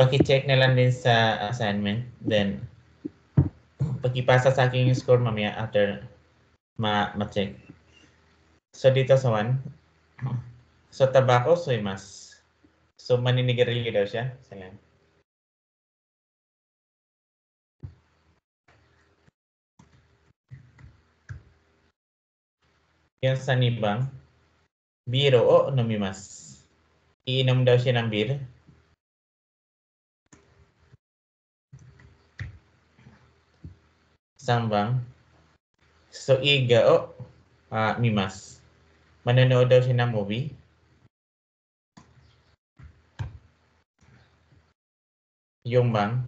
Paki-check na lang din sa assignment. Then, pagkipasa sa akin yung score mamaya after ma-check. So, dito sa 1. So, tabako, soy mas. So, maninigarilyo daw siya. Sayan. Yung sa nibang, biro o nomimas. Iinom daw siya ng beer. Sambang. So, iga o mimas. Manonood daw siya ng movie. Yung bang,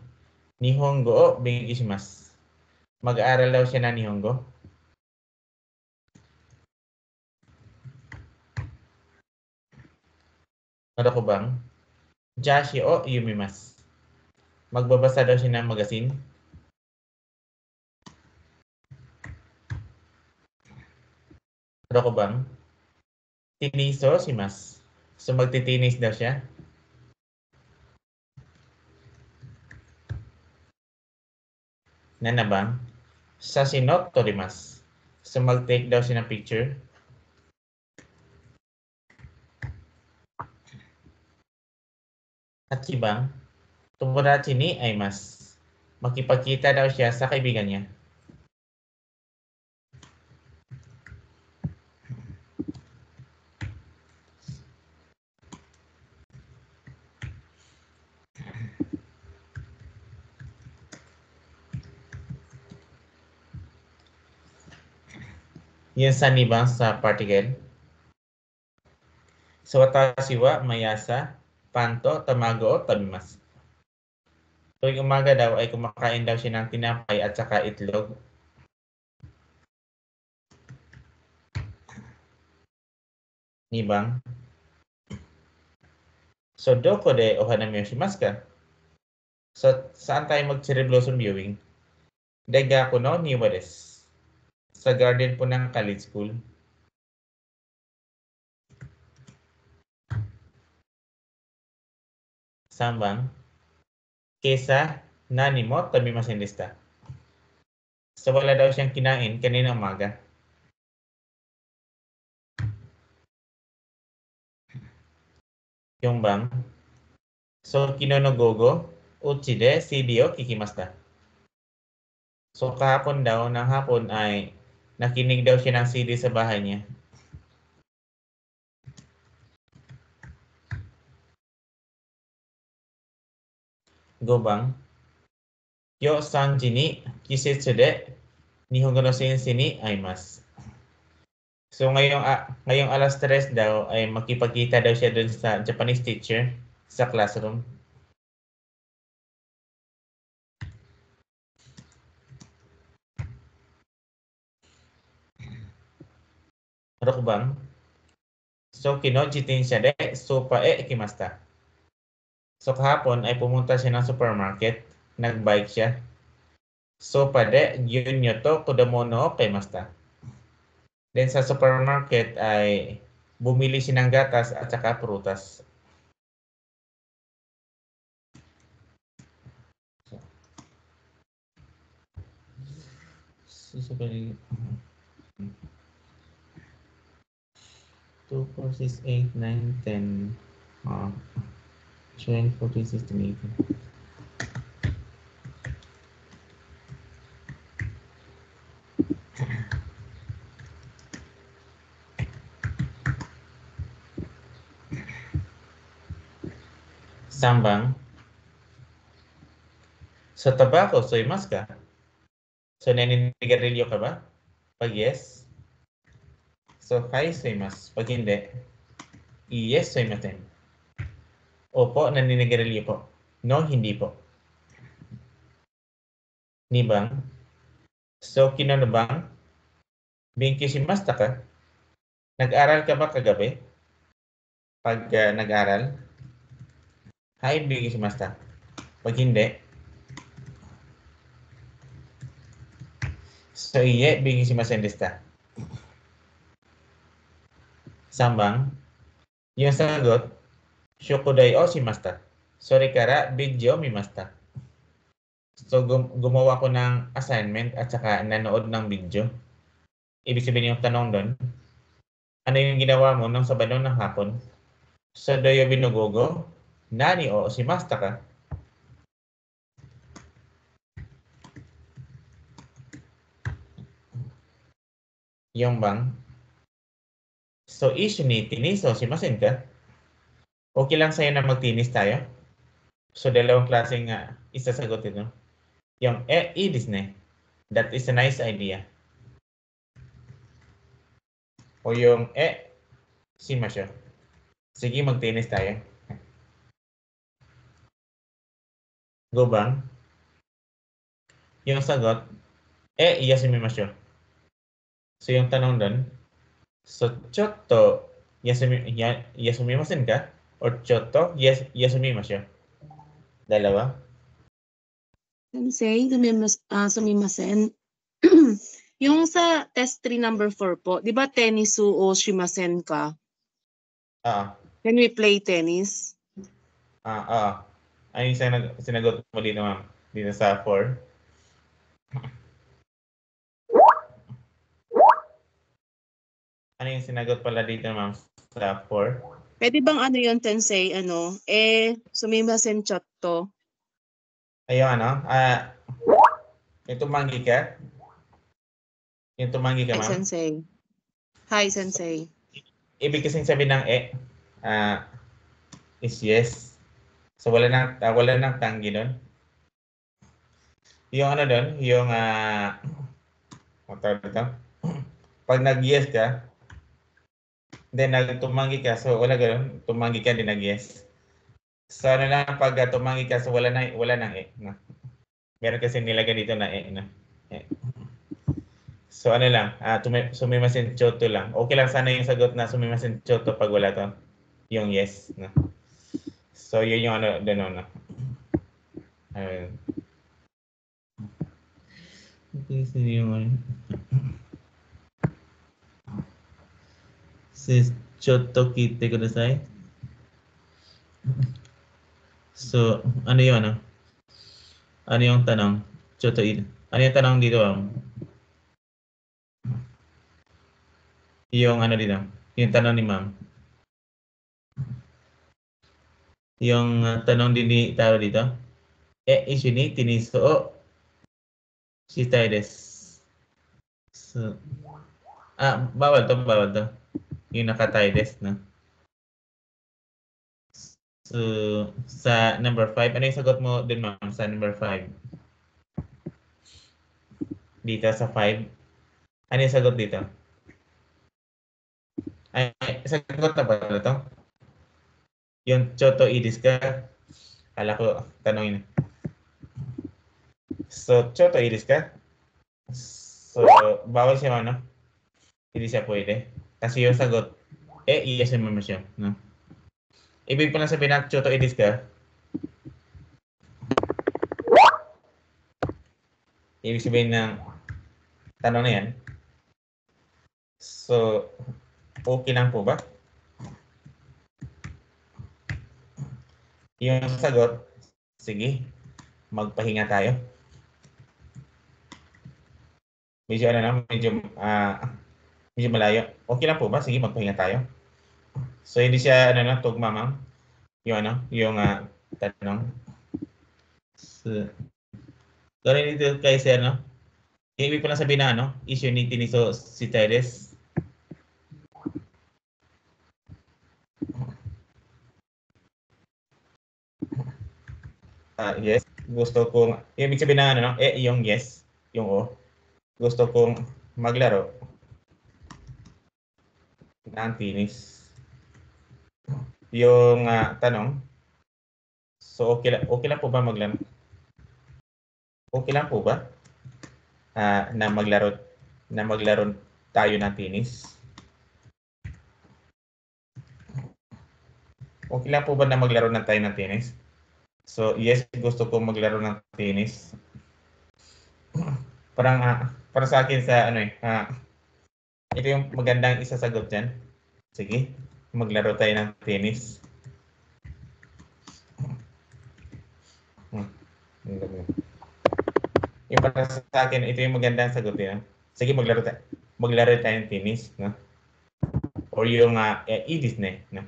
Nihongo o bengishimasu. Mag-aaral daw siya ng Nihongo. Ano ko bang? Jashi o yumimasu. Magbabasa daw siya ng magazine. Ano ko bang? Tiniso si mas. So magtitinis daw siya. Nanabang? Sasinot torimasu. So mag-take daw siya ng picture. At ibang, tomodachi ni aimasu. Makipagkita daw siya sa kaibigan niya. Yun sa nibang sa particle. So, watashi wa mayasa, panto, tamago, o tabimasu. Tuwing umaga daw ay kumakain daw siya ng tinapay at saka itlog. Nibang. So, doko de ohanami o shimasu ka? So, saan tayo mag-cherry blossom viewing? Daigaku no niwa desu. Sa garden po ng college school. Sambang. Kesa nani mo tabimasen deshita. So, wala daw siyang kinain kanina umaga. Yung bang. So, kinonogogo, uchi de CD o kikimasta. So, kahapon daw, ng hapon ay nakinig daw siya ng CD sa bahay niya. Gobang. Yo sanji ni kisetsu de Nihongo no sensei ni aimasu. So, ngayong alas 3 daw ay makipagkita daw siya dun sa Japanese teacher sa classroom. Rokbang. So, kinojitin siya de sopa e ikimasta. So, kahapon ay pumunta siya ng supermarket. Nag-bike siya. Sopa de gyunyo to kudamono o kaimasta. Then sa supermarket ay bumili siya ng gatas at saka prutas. So, 2, 4, 6, 8, 9, 10, 12, 14, 16, 18. Sambang. So, tabako, soimasu ka? So, naninigarilyo ka ba? Pag yes. So, hai, soimasu. Pag hindi, yes, soimasen. Opo, naninigarilyo po. No, hindi po. Nibang. So, kinonobang? Binkishimasta ka? Nag-aral ka ba kagabi? Pag nag-aral? Hai, binkishimasta. Pag hindi, so, iye, binkishimasen deshita. Sambang. Yung sagot, shokuday o shimasta. Sorry kara, video mimasta. So, gumawa ko ng assignment at saka nanood ng video. Ibig sabihin yung tanong doon, ano yung ginawa mo nung Sabado ng hapon? So, doyo binugogo, nani o shimasta ka? Yung bang? So, issue ni tinis o shimasen ka? Okay lang sa'yo na magtinis tayo? So, dalawang klaseng isasagutin, no? Yung i desu ne. That is a nice idea. O yung shimasho. Sige, magtinis tayo. Go bang? Yung sagot, iyasumimasho. So, yung tanong doon, so, chotto yasumimasen ka? Or chotto yasumimasho? Dalawa? Sensei, sumimasen. Yung sa test 3 number 4 po, di ba tenisu o shimasen ka? Can we play tennis? Ano yung sinagot mo dito, ma'am? Dito sa 4? Ano yung sinagot pala dito, ma'am, sa 4? Pwede bang ano yun, Tensei? Sumimasen chotto. Ayun, yung tumanggi ka? Yung tumanggi ka, Hi, ma'am? Sensei. Hi, Sensei. Ibig kasing sabihin ng is yes. So, wala nang tanggi doon. Yung ano doon, yung pag nag-yes ka, then nagtumanggi ka, so wala gano'n, tumanggi ka, din nag-yes. So, ano lang, pag tumanggi ka, so wala nang no? Meron kasi nilagay dito na no? So, ano lang, sumimasen choto lang. Okay lang sana yung sagot na sumimasen choto pag wala to. Yung yes, no? So, yun yung ano, doon, no? Okay, so yung choto kite kudasai. So, ano yun, ano? Ano yung tanong? Choto ano yung tanong dito, yung ano dito? Yung tanong ni ma'am. Yung tanong din ni Taro dito. Isu ni tiniso o shitai desu. So, bawal to. Yung nakatai desu, no? So, sa number 5, ano yung sagot mo din, ma'am, sa number 5? Dito sa 5, ano yung sagot dito? Ay, sagot na ba ito? Yung choto idis ka? Kala ko, tanongin. So, choto idis ka? So, bawal siya, ano? Hindi siya pwede. Kasi yung sagot, iyasin mo siya, no? Ibig pa lang sabihin na choto idis ka, ibig sabihin ng tanong na yan. So, okay lang po ba? Yung sagot, sige, magpahinga tayo. Medyo ano na, medyo malayo. Okay lang po ba? Sige, magpahinga tayo. So, hindi siya, tugma, ma'am. Yung tanong. So, gano'n dito kay sir, no? Ibig pa lang sabihin na, issue ni Tiniso si Teres. Yes. Gusto kong, ibig sabihin na, yung yes, yung o. Gusto kong maglaro ng tinis. Yung tanong, so okay lang po ba maglaro? Okay lang po ba na maglaro tayo ng tinis? Okay lang po ba na maglaro tayo ng tinis? So, yes, gusto ko maglaro ng tennis. Parang para sa akin sa ito yung magandang isasagot dyan. Sige, maglaro tayo ng tennis. Yung para sa akin, ito yung magandang sagot yun. Sige, maglaro tayo ng tennis, no? Or yung e-Disney, no?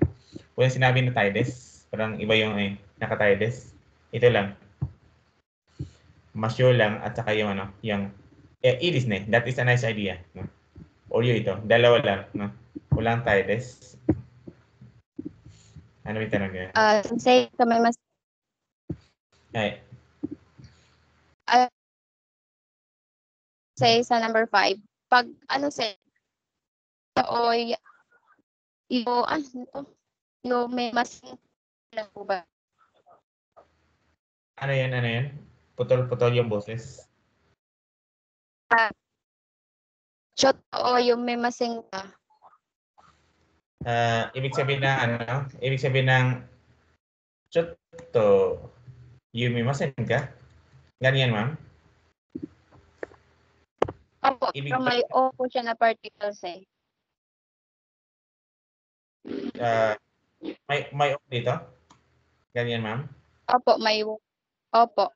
Kung sinabi na Tides, parang iba yung naka-Tides. Ito lang. Masyo lang at saka yung yung e-Disney. That is a nice idea, no? Or yung ito, dalawa lang, no? Walang Tides. Ano yung tanong niya? Say kami mas Ay. Say sa number 5. Pag ano say o yung may mas na po ba? Ano yan? Putol-putol yung boses. Shot o yung may masing ka. Ibig sabihin ng chotto yumimasen ka? Ganyan, ma'am? Opo, pero may o po siya na particles eh. May o dito? Ganyan, ma'am? Opo, may opo.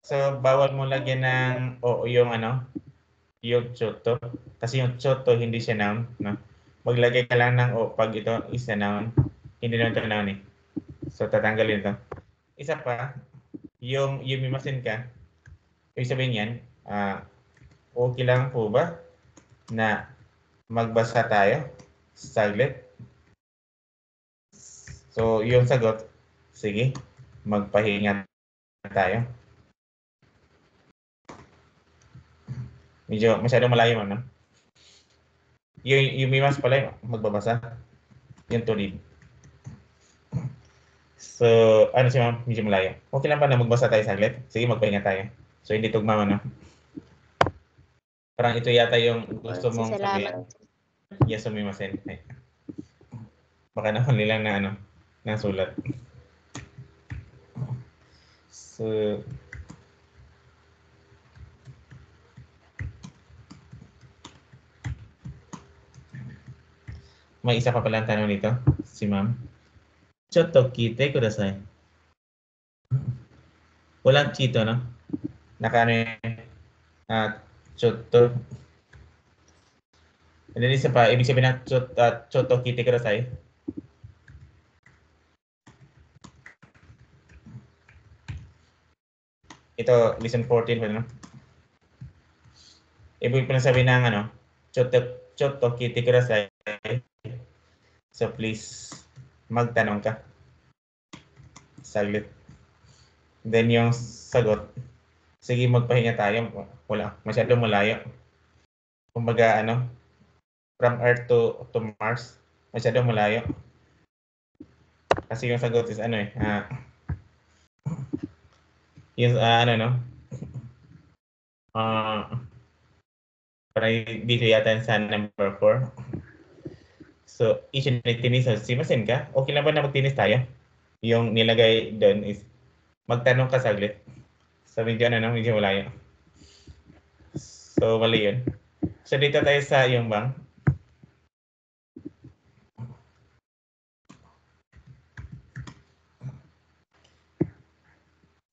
So, bawal mo lagyan ng o yung yung chotto. Kasi yung chotto hindi siya noun, no? Maglagay ka lang ng o pag ito is a noun. Hindi naman ito noun eh. So, tatanggalin ito. Isa pa, yung yumimasen ka, ibig sabihin yan, okay lang po ba na magbasa tayo saglit? So, yung sagot, sige, magpahinga tayo. Medyo masyadong malayo man, no? Yung mimas pala, magbabasa. Yung tulid. So, ano siya, ma'am? Medyo malayo. Okay lang ba na magbasa tayo saglit? Sige, magpahinga tayo. So, hindi tugma man, no? Parang ito yata yung gusto mong sabihin. Yes, sumimasen. Baka naman nilang na nasulat. So, may isa pa palang tanong dito, si ma'am. Chotto kite kudasai. Walang chito, no? Chotto. And then isa pa, ibig sabihin ng chotto kite kudasai. Ito, lesson 14 pa, no? Ibig pa sabihin ng chotto kite kudasai. So please, magtanong ka. Saglit. Then yung sagot, sige magpahinga tayo. Wala, masyadong malayo. Kumbaga from Earth to Mars, masyadong malayo. Kasi yung sagot is yung para dito yata sa number 4. So, tinis, simasen ka? Okay lang ba na magtinis tayo? Yung nilagay doon is magtanong ka saglit. So, medyo medyo malayo. So, mali yun. So, dito tayo sa yung bang.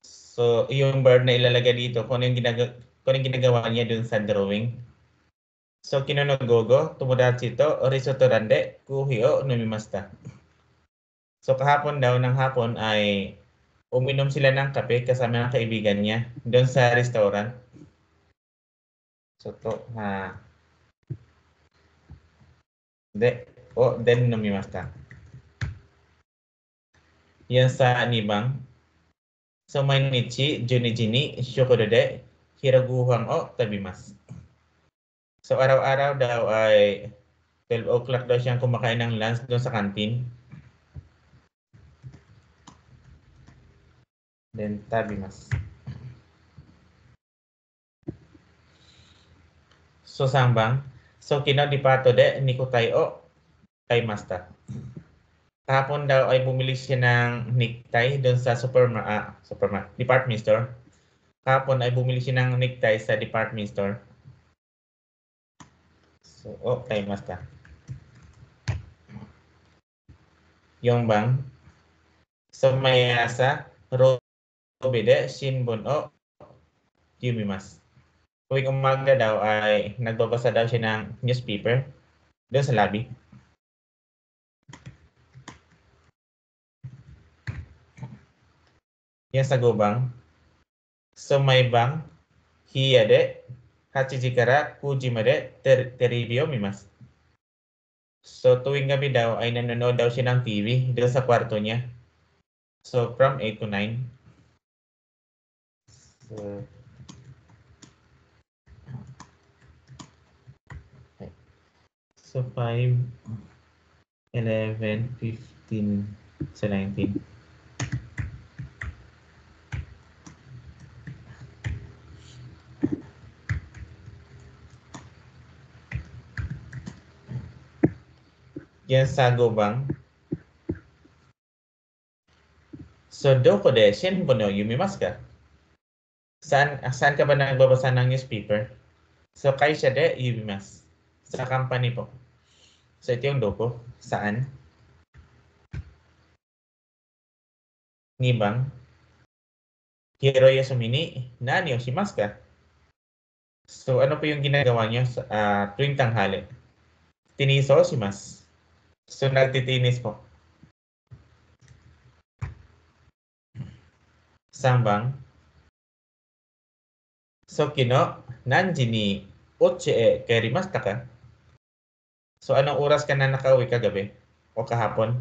So, yung bird na ilalagay dito, kung yung ginagawa niya dun sa drawing. So, kinonogogo, tomodachi to, risotto rande, kuhi o nomimasta. So, kahapon daw ng hapon ay uminom sila ng kape kasama ng kaibigan niya doon sa restaurant. So, then nomimasta. Yan sa nibang. So, mainichi, juniji ni, shokoro de, hiraguhang o tabimas. So, araw-araw daw ay 12 o'clock daw siyang kumakain ng lunch doon sa canteen. Then, tabimas. So, sambang. So, kinodipato de, nikutai o kaimasta. Kahapon daw ay bumili siya ng necktie doon sa department store. Kahapon ay bumili siya ng necktie sa department store. So, kaimasta. Yung bang. So, may asa, bide shinbun o yumimasu. Tuwing umaga daw ay nagbabasa daw siya ng newspaper doon sa lobby. Yan sa gubang. So may bang hiya de 8 時から 9 時まで terebi o mimasu. So tuwing gabi daw ay nanonood daw siya ng TV doon sa kwarto niya. So from 8 to 9. So 5, 11, 15, 19. Yan sa gubang. So doko de shinbun o yumimasu ka? Saan ka ba nagbabasa ng newspaper? So kaisha de yumimasu. Sa company po. So ito yung doko. Saan? Ngibang. Hiro Yasumi ni nani o shimasu ka? So ano po yung ginagawa niyo tuwing tanghali? Tiniso o shimasu? So nagtitinis po. Sambang. So kino nanji ni ochi e kairimashita ka? So anong oras ka na nakauwi kagabi o kahapon?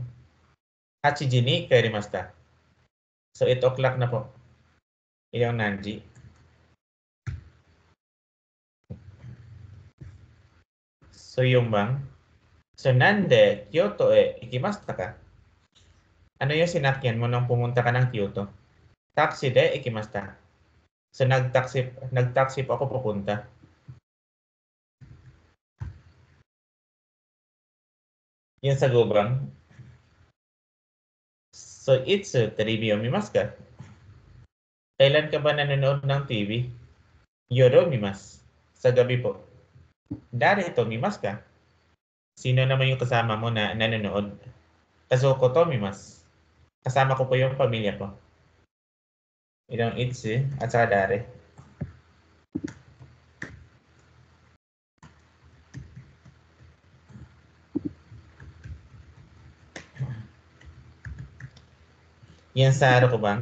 8 時に帰りました. So 8 o'clock na po. Yung nanji. So yung bang. So nande Kyoto e ikimashita ka? Ano yung sinakyan mo nung pumunta ka ng Kyoto? Taxi de ikimashita. So nagtaxi po ako pupunta. Yan sa gubang. So itsu terebi o mimasu ka? Kailan ka ba nanonood ng TV? Yoru mimasu. Sa gabi po. Darito mimasu ka? Sino naman yung kasama mo na nanonood? Kazoko to mimasu. Kasama ko po yung pamilya po. Itong itsu at saka dare. Yan sa araw ko bang?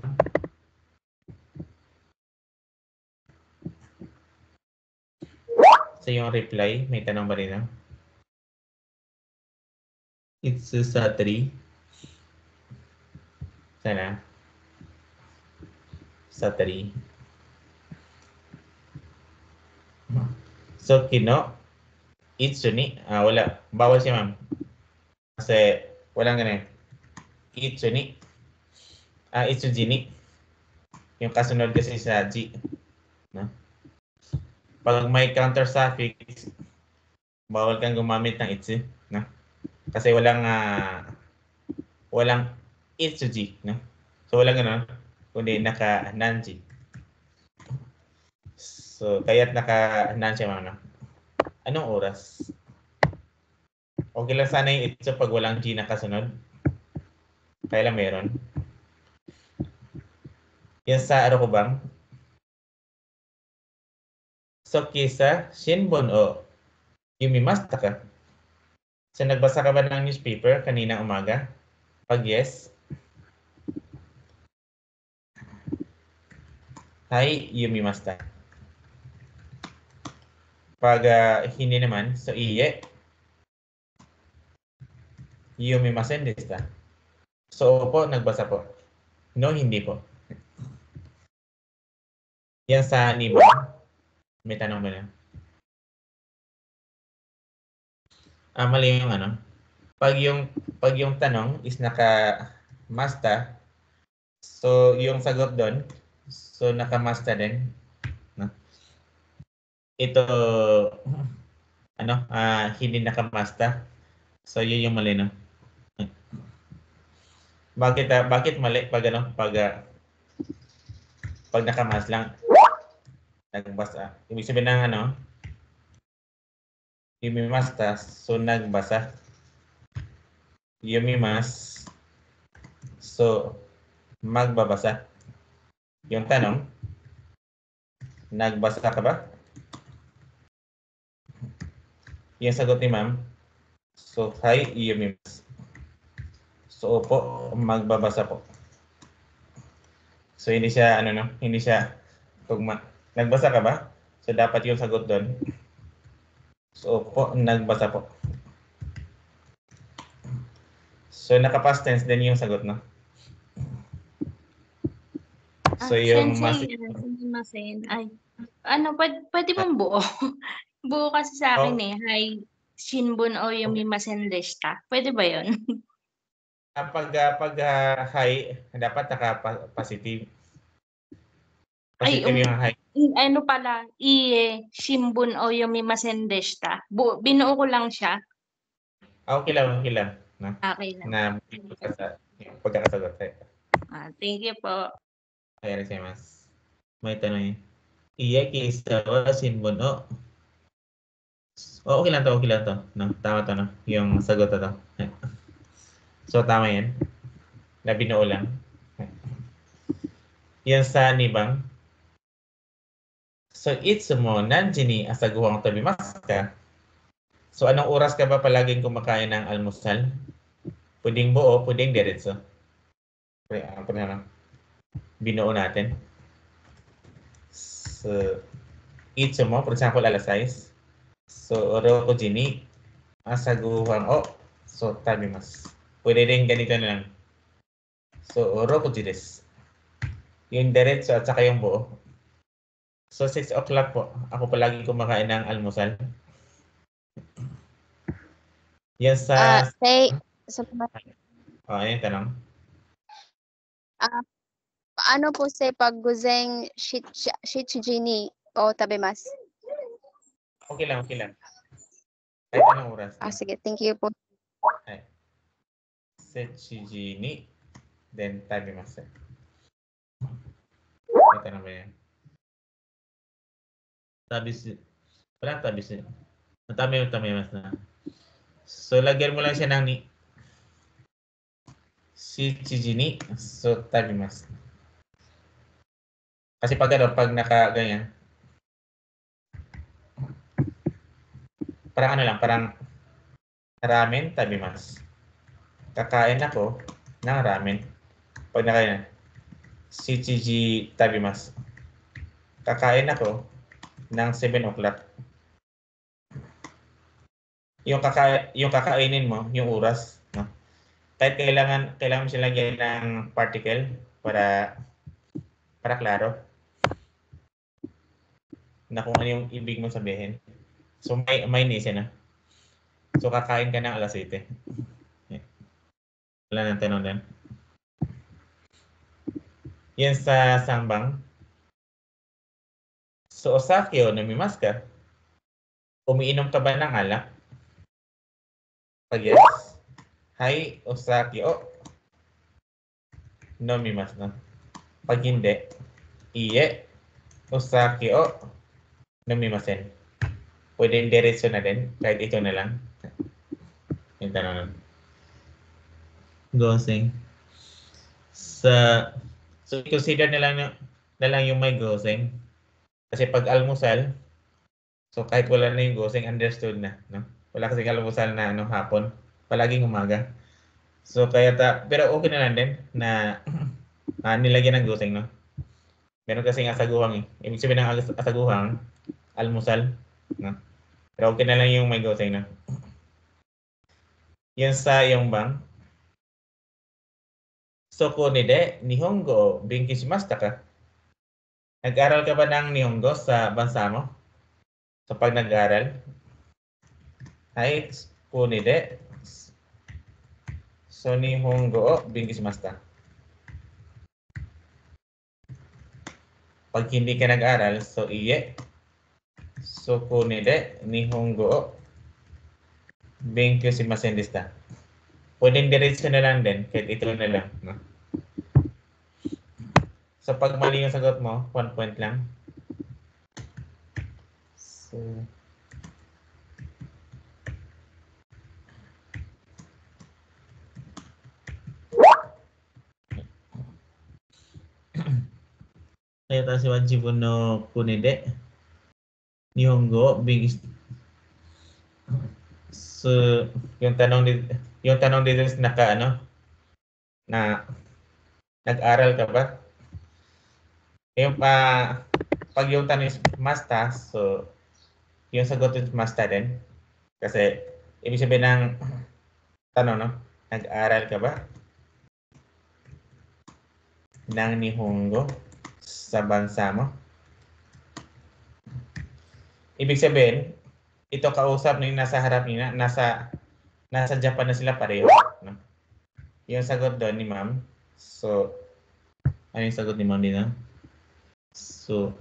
So yung reply, may tanong ba rin? It's sa 3. Sana. Sa 3. So kino, itsu ni, wala. Bawal siya ma'am. Kasi walang ganun. Itsu ni. Itsu ji ni. Yung kasunod kasi sa ji. No? Pag may counter suffix, bawal kang gumamit ng itsu. No? Kasi walang itsuji, no? So walang ano, kundi naka-nanji. So kaya't naka-nanji ma'am, no? Anong oras? Okay lang sana yung itsu pag walang ji nakasunod. Kaya lang meron. Yan sa araw ko bang? So kisa shinbun o yumimashita ka? So nagbasa ka ba ng newspaper kanina umaga? Pag yes, hai yumimashita. Pag hindi naman, so iye yumimasen deshita. So opo, nagbasa po. No, hindi po. Yan sa niba. May tanong ba na? Mali yung ano. Pag yung tanong is naka-masta, so yung sagot doon, so naka-masta din. No? Ito, ano, hindi naka-masta. So yun yung mali, no? Bakit mali pag ano, pag naka-mas lang, nagbasa. Ibig sabihin ng ano, yumimasta, so nagbasa. Yumimas, so magbabasa. Yung tanong, nagbasa ka ba? Yung sagot ni ma'am, so, hi, yumimasu. So, opo, magbabasa po. So, hindi siya, hindi siya tugma. Nagbasa ka ba? So, dapat yung sagot doon. So, opo, nagbasa po. So, naka-past tense din yung sagot, no? So, yung Sensei, sumimasen. Ay, pwede mong buo. Buo kasi sa akin Hi, Shinbun o Yumimasen deshita. Pwede ba yun? Pag hi, dapat naka-positive. Ay, Positive yung hi. ano pala, Shinbun o Yumimasen deshita. Binuo ko lang siya. Okay lang, okay lang. No? Okay lang. Na pagkakasagot. Thank you po. Ayan, mas. May tanong yun. Iya kisawa Shinbun o. Okay lang to, okay lang to. No? Tama to, no? Yung sagot to. So, tama yan. Na binuo lang. Yan sa nibang. So, itsumo nanji ni asaguhang tabimasu ka? So, anong oras ka ba palaging kumakain ng almusal? Pwedeng buo, pwedeng diretso. Binuo natin. So, itsumo, for example, alas 6. So, orokuji ni asaguhang o. So, tabimasu. Pwede rin ganito na lang. So, orokuji desu. Yung diretso at saka yung buo. So, 6 o'clock po. Ako palagi kumakain ng almusal. Yan sa... ayun, tanong. Ano po say pag guzeng shichiji o tabimasu? Okay lang, okay lang. Kahit anong oras. Sige, thank you po. Shichiji ni, then tabimasu. May tanong ba yan? Tabisu. Wala tabisu. Tabimasu na. So, lagyan mo lang siya ng ni. Shichiji ni, so tabimasu. Kasi pag naka-ganyan, parang parang ramen, tabimasu. Kakain ako ng ramen. Pag nakain, shichiji tabimasu. Kakain ako ng 7 o'clock. Yung kakainin mo, yung oras, no? Kahit kailangan mo siya lagyan ng particle para klaro na kung ano yung ibig mo sabihin. So, may nisa na. So, kakain ka ng alas 7. Wala nang tanong din. Yan sa sangbang. So, osake o namimasu ka? Umiinom ka ba ng alak? Pag yes, hi, osake o nomimasu no? Pag hindi, iye, osake o nomimasen. Pwede diretso na din, kahit ito na lang. Yung tanong nun. Goseng. So, consider na lang yung may goseng. Kasi pag almusal, so kahit wala na yung goseng, understood na. No? Wala kasi almusal na hapon. Palaging umaga. So, pero okay na lang din na nilagyan ng goseng, no? Meron kasing asaguhang eh. Ibig sabihin ng asaguhang, almusal. No? Pero okay na lang yung may goseng, no? Yan sa yung bang. So, kunide, Nihongo, binki shimashita ka? Nag-aral ka ba ng Nihongo sa bansa mo? So, pag nag-aral, ay, kunide. So, Nihongo o binki shimashita. Pag hindi ka nag-aral, so, iye. So, kunide, Nihongo o binki shimasen deshita. Pwedeng diretso na lang din, kahit ito na lang. No? So, pag mali yung sagot mo, 1 point lang. So, Kaya tayo si Wajibu no kunide. Nihongo, big so, yung tanong dito is na nag-aral ka ba? Yung pag yung tanong is masta, so yung sagot is masta din. Kasi ibig sabihin ng tanong, no? Nag-aral ka ba ng Nihongo sa bansa mo? Ibig sabihin, ito kausap ng nasa harap niya, nasa Japan na sila pareho. No? Yung sagot doon ni ma'am. So, ano yung sagot ni ma'am dito? So,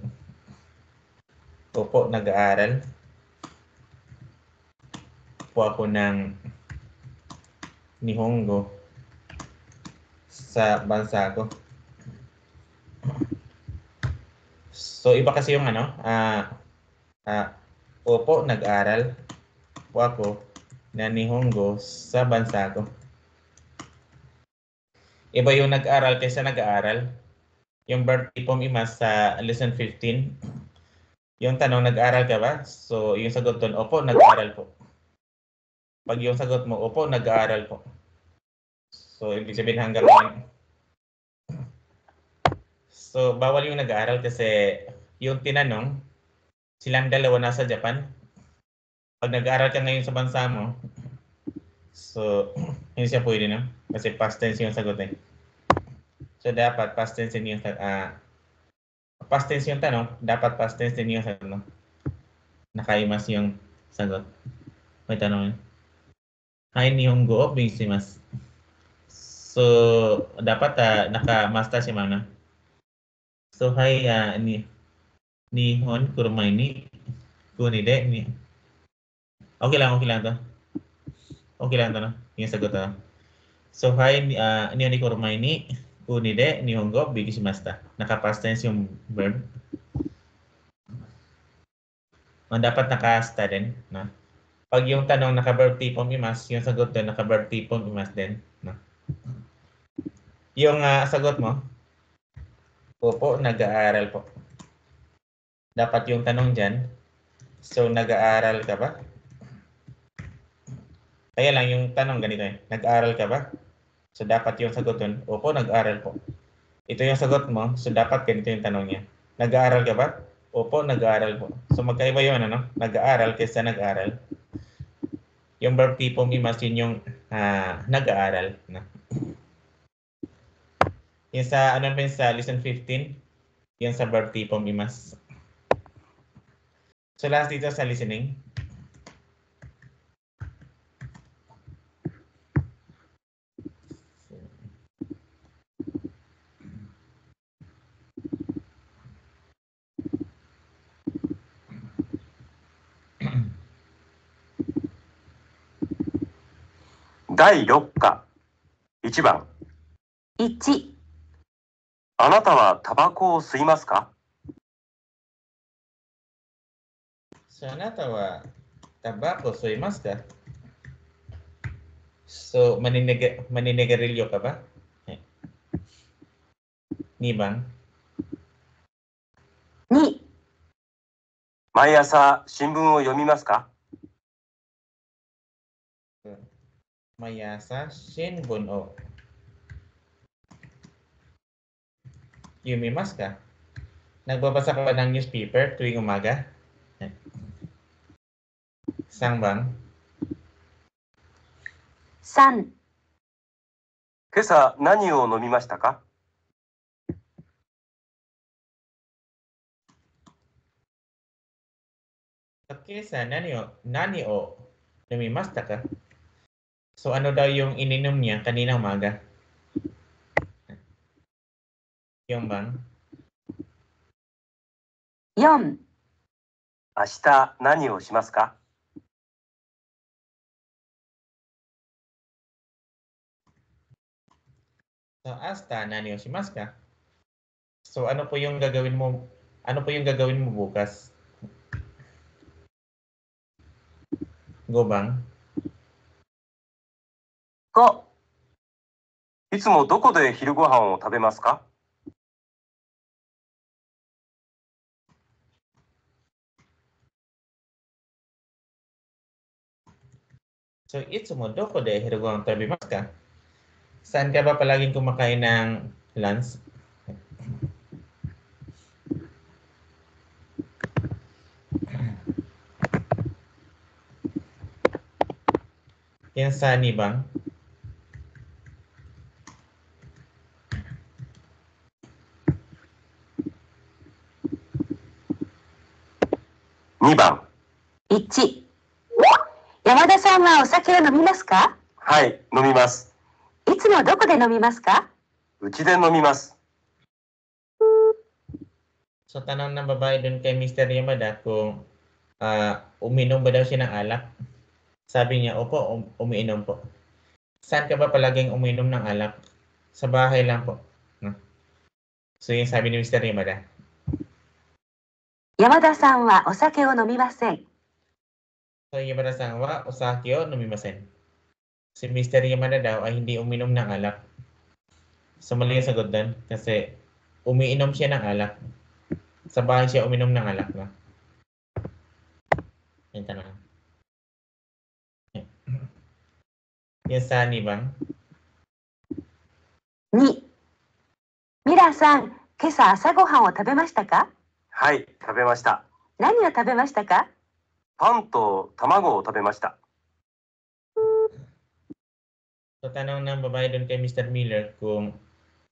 opo, nag-aaral po ako ng Nihongo sa bansa ko. So, iba kasi yung opo, nag-aaral po ako na Nihongo sa bansa ko. Iba yung nag-aaral kaysa nag-aaral. Yung verb tipong imas sa lesson 15. Yung tanong, nag-aaral ka ba? So, yung sagot doon, opo, nag-aaral po. Pag yung sagot mo, opo, nag-aaral po. So, ibig sabihin hanggang ngayon. So, bawal yung nag-aaral kasi yung tinanong, silang dalawa nasa Japan. Pag nag-aaral ka ngayon sa bansa mo, so, hindi siya pwede, no? Kasi past tense yung sagot eh. So, dapat past tense yung past tense yung tanong, dapat past tense din yung sagot, no? Nakaimas yung sagot. May tanong yun. Hai Nihongo o bingsimasu. So, dapat naka-master si Mana. So, hai Nihon kurumai ni kunide ni. Okay lang to. Okay lang to, no? Yung sagot to. So, hai Nihon ni kurumai ni kunide Nihongo bigishimashita. Naka-past tense yung verb. Dapat naka-sta din, no? Pag yung tanong naka-verb tipong imas, yung sagot doon naka-verb tipong imas din, no? Yung sagot mo, opo, nag-aaral po. Dapat yung tanong dyan, so nag-aaral ka ba? Kaya lang yung tanong ganito eh, nag-aaral ka ba? So dapat yung sagot doon, opo, nag-aaral po. Ito yung sagot mo, so dapat ganito yung tanong niya. Nag-aaral ka ba? Opo, nag-aaral po. So magkaiba yun, ano? Nag-aaral kaysa nag-aaral. Yung verb tipong imas, yun yung nag-aaral. No? Yung sa, sa lesson 15, yung sa verb tipong imas. So last dito sa listening.第6課1番1、あなたはタバコを吸いますか So, anata wa tabako suimasu ka? So, maninigarilyo ka ba? Ni bang? 2、毎朝新聞を読みますか Mayasa shinbun o yumimasu ka? Nagbabasa ka ba ng newspaper tuwing umaga? Sang bang? 3、今朝何を飲みましたか Kesa nani o yumimasta ka? So, ano daw yung ininom niya kanina umaga? Yung bang? 4、明日何をしますか So, asta nani o shimasu ka? So, ano po yung gagawin mo? Ano po yung gagawin mo bukas? Go bang? 5、いつもどこで昼ご飯を食べますか So, itsumo doko de hirugang tabimasu ka? Saan ka ba palaging kumakain ng lunch? Yan sa ni bang?2番。1、山田さんはお酒を飲みますか？はい、飲みます。いつもどこで飲みますか？うちで飲みます。So, tanong ng babae dun kay Mr. Yamada kung uminom ba daw siya ng alak. Sabi niya, opo, umiinom po. Saan ka ba palaging uminom ng alak? Sa bahay lang po. No? So, yung sabi ni Mr. Yamada. 山田さんはお酒を飲みません。 So, Yamada-san wa osake o nomimasen. Si Mr. Yamada daw ay hindi uminom ng alak. So, mali yung sagot doon kasi umiinom siya ng alak. Sa bahay siya uminom ng alak. No? Yung tanong. Yung sa ni bang? 2、ミラーさん、今朝朝ごはんを食べましたか？はい、食べました。何を食べましたか？パンと卵を食べました。So, tanong ng babae doon kay Mr. Miller kung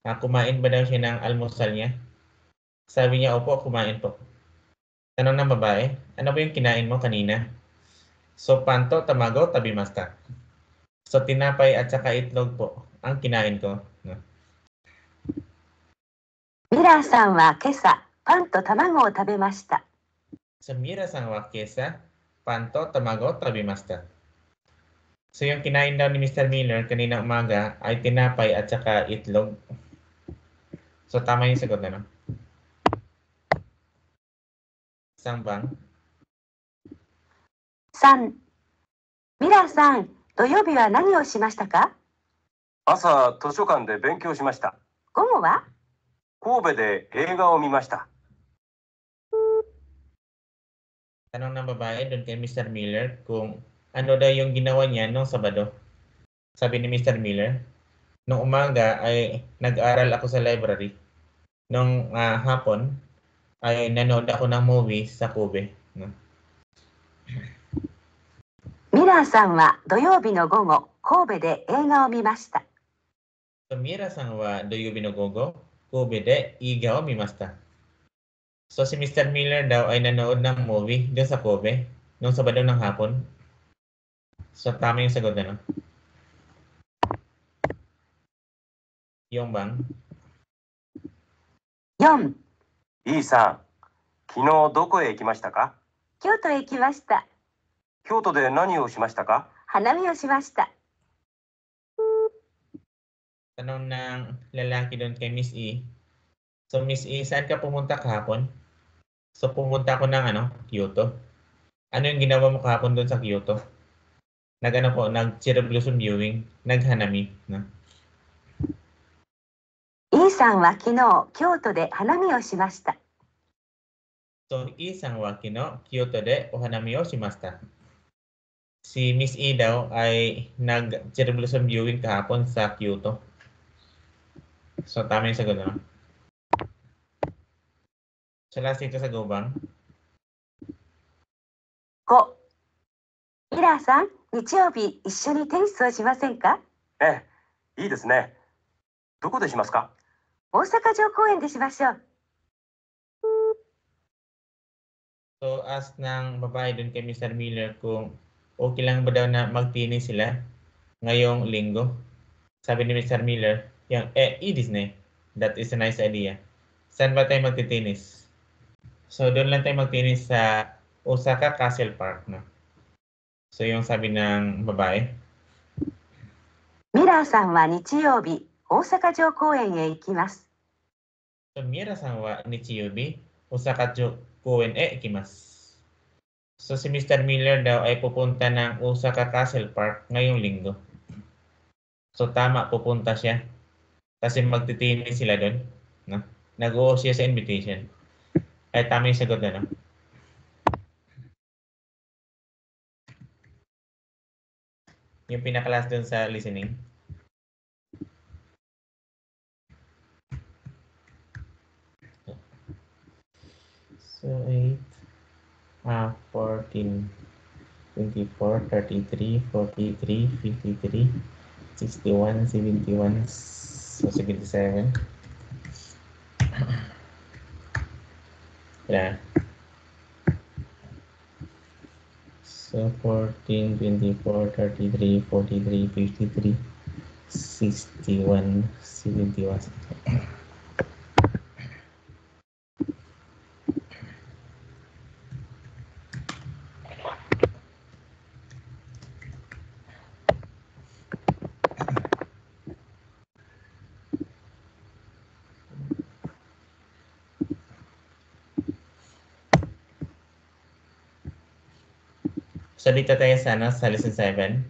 kumain ba daw siya ng almusal niya. Sabi niya, opo, kumain po. Tanong ng babae, ano ba yung kinain mo kanina? So, panto, tamago, tabimasta. So, tinapay at saka itlog po ang kinain ko. No? ミラーさんは今朝パンと卵を食べました。 So, Mira-san wa kesa, panto, tamago, tabimasta. So, yung kinain daw ni Mr. Miller kanina umaga ay tinapay at saka itlog. So, tama yung sagot na, no? Isang bang? 3、ミラーさん、土曜日は何をしましたか？朝、図書館で勉強しました。午後は？神戸で映画を見ました。 Tanong ng babae doon kay Mr. Miller kung ano daw yung ginawa niya nung Sabado. Sabi ni Mr. Miller, nung umaga ay nag-aral ako sa library. Nung hapon ay nanood ako ng movie sa Kobe. No? ミラーさんは土曜日の午後、神戸で映画を見ました。 So, Mira-san wa doyubi no gogo, Kobe de iga o mimasta. So, si Mr. Miller daw ay nanood ng movie doon sa Kobe nung Sabado ng hapon. So, tama yung sagot na, no? Yung bang? 4、E さん、昨日どこへ行きましたか？京都へ行きました。京都で何をしましたか？花見をしました。 Tanong ng lalaki doon kay Miss E. So, Miss E, saan ka pumunta kahapon? So, pumunta ako ng Kyoto. Ano yung ginawa mo kahapon doon sa Kyoto? Nag-cherry blossom viewing, naghanami. No? E さんは昨日、京都で花見をしました。 So, isang waki no, Kyoto de ohanami o shimasta. Si Miss E daw ay nag-cherry blossom viewing kahapon sa Kyoto. So, tama yung sagot, no? So, last dito sa Gobang. 5、ミラーさん、日曜日一緒にテニスをしませんか？ええ、いいですね。どこでしますか？大阪城公園でしましょう。 So, ask ng babae dun kay Mr. Miller kung okay lang ba daw na magtinis sila ngayong linggo. Sabi ni Mr. Miller, yung, Disney. That is a nice idea. Saan ba tayo magtitinis? So, doon lang tayo magtinis sa Osaka Castle Park. No? So, yung sabi ng babae. ミラーさんは日曜日、大阪城公園へ行きます。 So, Mira-san wa Nichiyobi, Osaka Koen ikimasu. So, si Mr. Miller daw ay pupunta ng Osaka Castle Park ngayong linggo. So, tama, pupunta siya. Kasi magtitinis sila doon. No? Nag-uo siya sa invitation. Ay, tama yung sagot na, no? Yung pinakalas dun sa listening. So 8, 14, 24, 33, 43, 53, 61, 71, so 77. Yeah. So 14, 24, 33, 43, 53, 61, 71. So dito tayo sa lesson 7.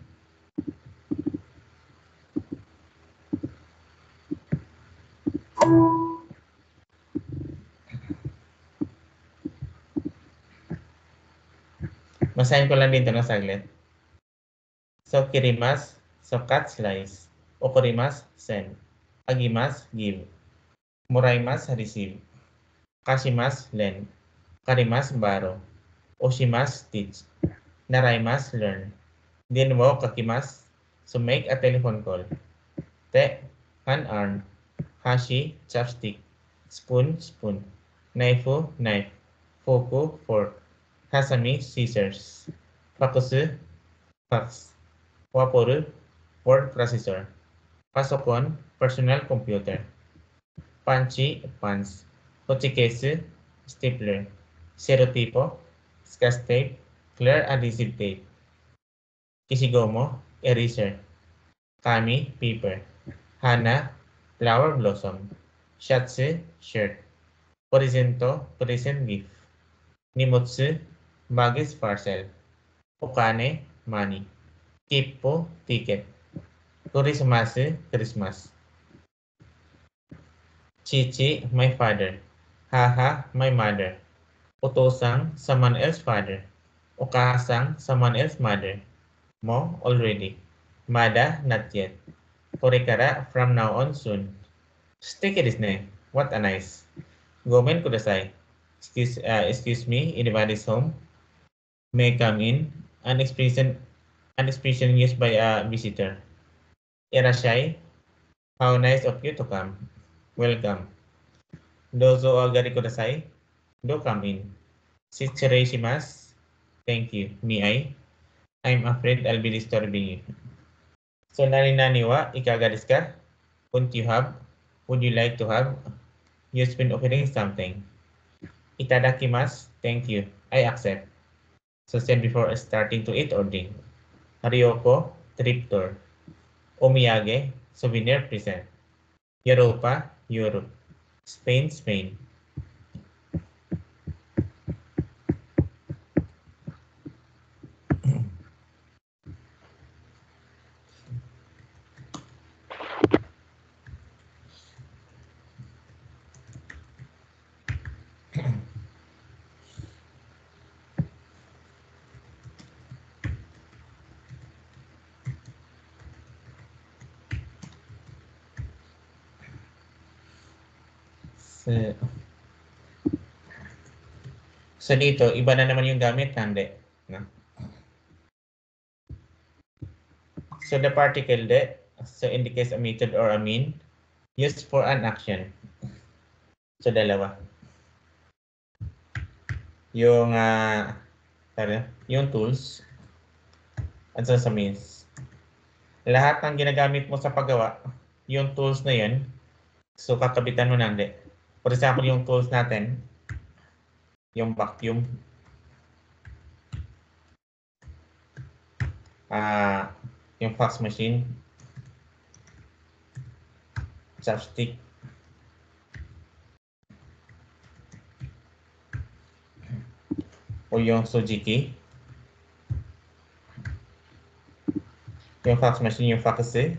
Basahin ko lang dito saglit. So kirimas, so cut slice. Okorimas, send. Agimas, give. Muraimas, receive. Kashimas, lend. Karimas, borrow. Oshimas, teach. Naraimas, learn. Then wo kakimas, so make a telephone call. Te, hand arm. Hashi, chopstick. Spoon, spoon. Knifeu, knife. Forku, fork. Hasami, scissors. Fakusu, fax. Waporu, word processor. Pasokon, personal computer. Panchi, punch. Hochikesu, stapler. Serotipo, scotch tape. Clear adhesive tape. Kishigomo, eraser. Kami, paper. Hana, flower blossom. Shatsu, shirt. Presento, present gift. Nimotsu, baggage parcel. Okane, money. Kippo, ticket. Kurismasu, Christmas. Chichi, my father. Haha, my mother. Otosang, someone else's father. Okasang, someone else's mother. Mo, already. Mada, not yet. Korekara, from now on, soon. Sticky desu ne. What a nice. Gomen kudasai. Excuse me, anybody's home? May come in. An expression used by a visitor. Irashai, how nice of you to come. Welcome. Dozo agari kudasai. Do come in. Shitsurei shimasu. Thank you. May I? I'm afraid I'll be disturbing you. So, nani wa ikaga desu ka? Wouldn't you have? Would you like to have? You've been offering something. Itadakimasu. Thank you. I accept. So, said before starting to eat or drink. Ryoko, trip tour. Omiyage, souvenir present. Europa, Europe. Spain, Spain. So dito, iba na naman yung gamit, hindi. No? So the particle de, so indicates a method or a mean used for an action. So dalawa. Yung tools at sa means. Lahat ng ginagamit mo sa paggawa, yung tools na yun, so kakabitan mo nandi. For example, yung tools natin, yung vacuum, yung fax machine, chopstick, o yung sujiki, yung fax machine, yung faxe,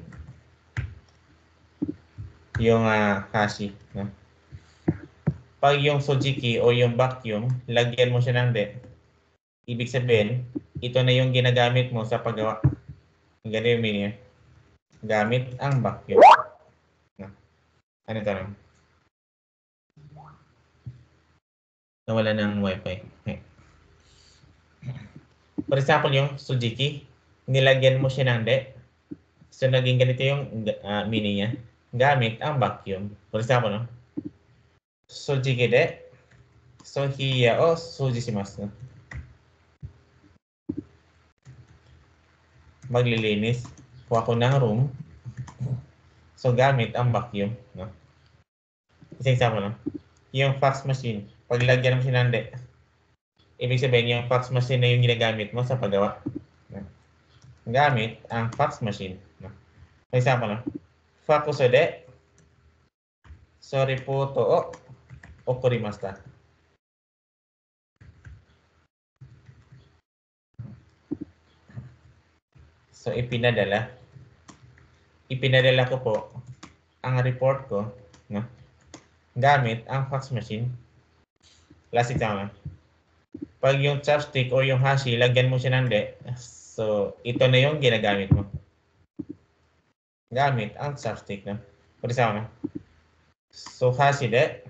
yung hashi. No? Pag yung sujiki o yung vacuum, lagyan mo siya ng de. Ibig sabihin, ito na yung ginagamit mo sa paggawa. Ganito yung meaning niya. Gamit ang vacuum. Ano tanong? Nawala ng wifi. Okay. For example, yung Sujiki, nilagyan mo siya ng de. So, naging ganito yung meaning niya. Gamit ang vacuum. For example, no? Sujiki de, so hiya o suji shimasu. Maglilinis po ako ng room. So, gamit ang vacuum. No? Isang example, no? Yung fax machine, paglagyan mo siya ng de, ibig sabihin, yung fax machine na yung ginagamit mo sa paggawa. No? Gamit ang fax machine. No? For example, no? Fakuso de, sorry po to o okurimashita. So, ipinadala ko po ang report ko, no? Gamit ang fax machine. Last example. Pag yung chopstick o yung hashi, lagyan mo siya ng de. So, ito na yung ginagamit mo. Gamit ang chopstick, no? For example, so hashi de,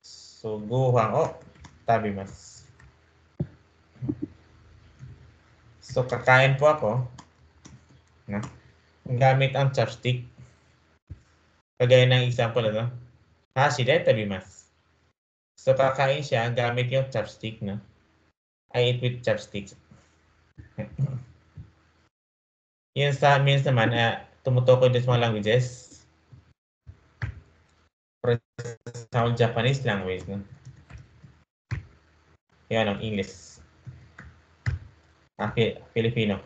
so gohan o tabimasu. So, kakain po ako, no? Gamit ang chopstick. Kagaya ng example ito. Hashi de tabimasu. So, kakain siya gamit yung chopstick, no? I eat with chopsticks. Yun sa means naman, tumutukoy din sa mga languages. For example, Japanese language, no? Yan ang English. Filipino.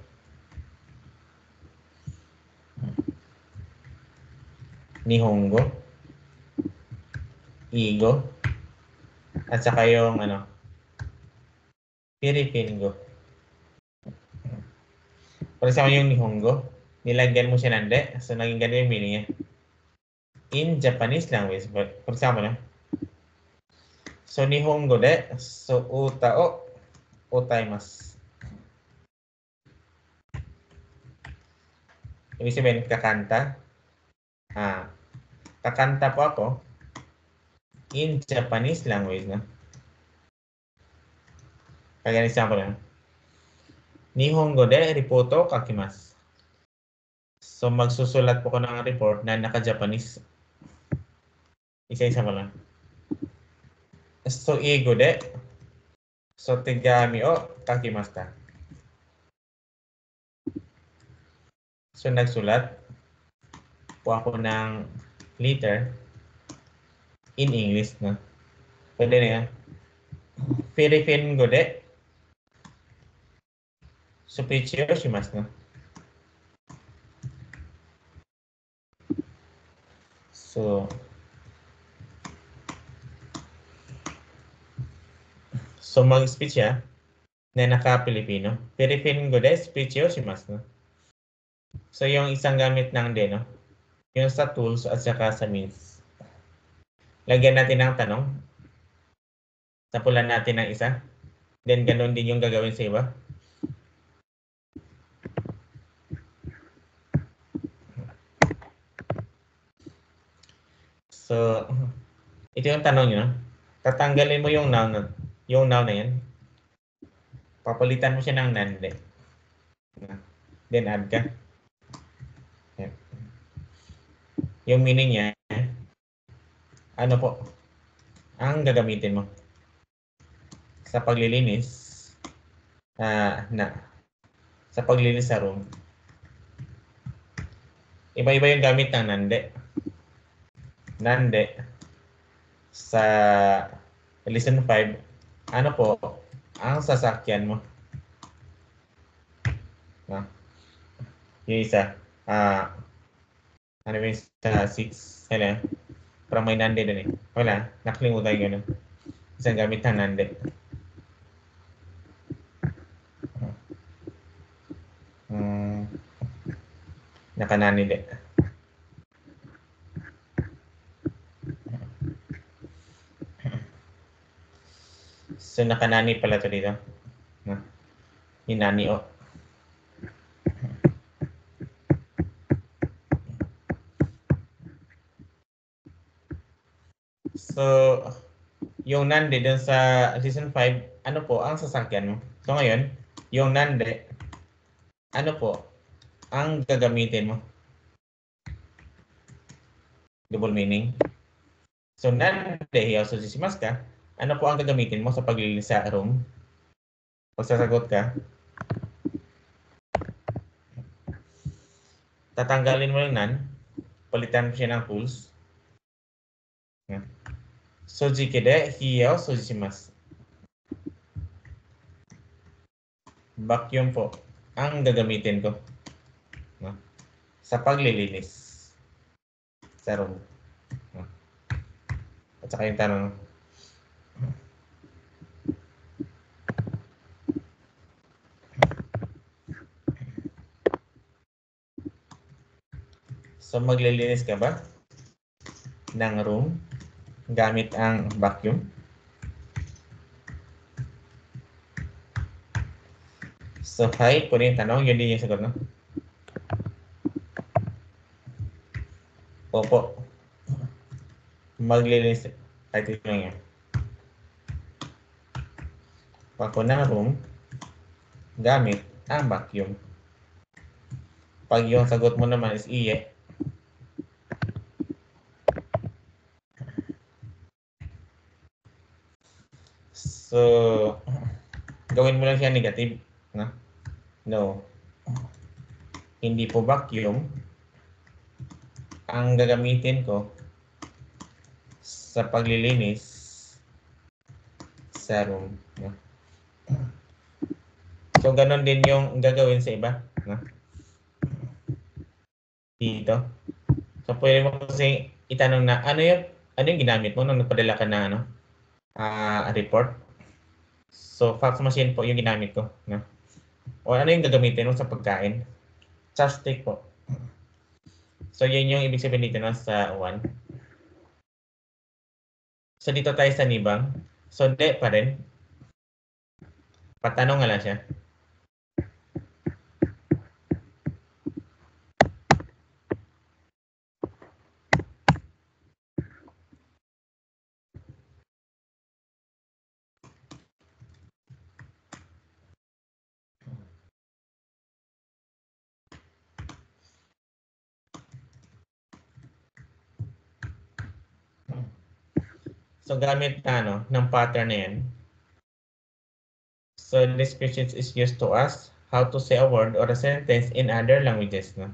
Nihongo. Igo. At saka yung Filipingo. For example, yung Nihongo, nilagyan mo siya ng de, so naging ganun yung meaning niya. In Japanese language, but for example, so Nihongo de, so uta o utaimasu. Ibig sabihin, kakanta. Kakanta po ako in Japanese language, no? Kaya example na. Nihongo de ripoto kakimasu. So, magsusulat po ko ng report na naka-Japanese. Isa-isa mo lang. So, igo de, so tegami o kakimasta. So, nagsulat po ako ng letter in English, no? Pwede na yan. Filipingo de, so pichiyo shimasu, no? So mag-speech siya na naka-Pilipino. Filipingo de, pichiyo shimasu, no? So, yung isang gamit ng de, no? Yung sa tools at saka sa means. Lagyan natin ng tanong. Sapulan natin ng isa. Then, ganun din yung gagawin sa iba. So, ito yung tanong nyo. Tatanggalin mo yung noun na yan. Papalitan mo siya ng nande. Then, add ka. Yung meaning niya, ano po, ang gagamitin mo sa paglilinis sa paglilinis sa room. Iba-iba yung gamit ng nande. Nande sa lesson 5, ano po ang sasakyan mo? Yung isa, ano yung sa 6? Wala. Parang may nande doon eh. Wala. Nakalimutan ko nun. Isang gamit ng nande. Nakanani de. So, nakanani pala ito dito. Yung nani o. So, yung nande dun sa lesson 5, ano po ang sasakyan mo? So ngayon, yung nande, ano po ang gagamitin mo? Double meaning. So nande hiyaso shishimasu ka? Ano po ang gagamitin mo sa paglilinis sa room? Pag sasagot ka, tatanggalin mo yung nan, palitan mo siya ng tools. Sojiki de hiyaso shishimasu. Vacuum po ang gagamitin ko sa paglilinis sa room. At saka yung tanong, so maglilinis ka ba ng room gamit ang vacuum? So, hi, po yung tanong, yun din yung sagot, no? Opo. Maglilinis, kahit ito lang yan. Pako ng room, gamit ang vacuum. Pag yung sagot mo naman is iye, so, gawin mo lang siya negative, no? No. Hindi po vacuum ang gagamitin ko sa paglilinis sa room. No? So, ganun din yung gagawin sa iba. No? Dito. So, pwede mo kasi itanong na, ano yung ginamit mo nung nagpadala ka na report? So, fax machine po yung ginamit ko. No? O ano yung gagamitin mo sa pagkain? Chopstick po. So, yun yung ibig sabihin dito no, sa 1. So, dito tayo sa nibang. So, de pa rin. Patanong nga lang siya. So, gamit na, ng pattern na yan. So, this question is used to ask how to say a word or a sentence in other languages. No?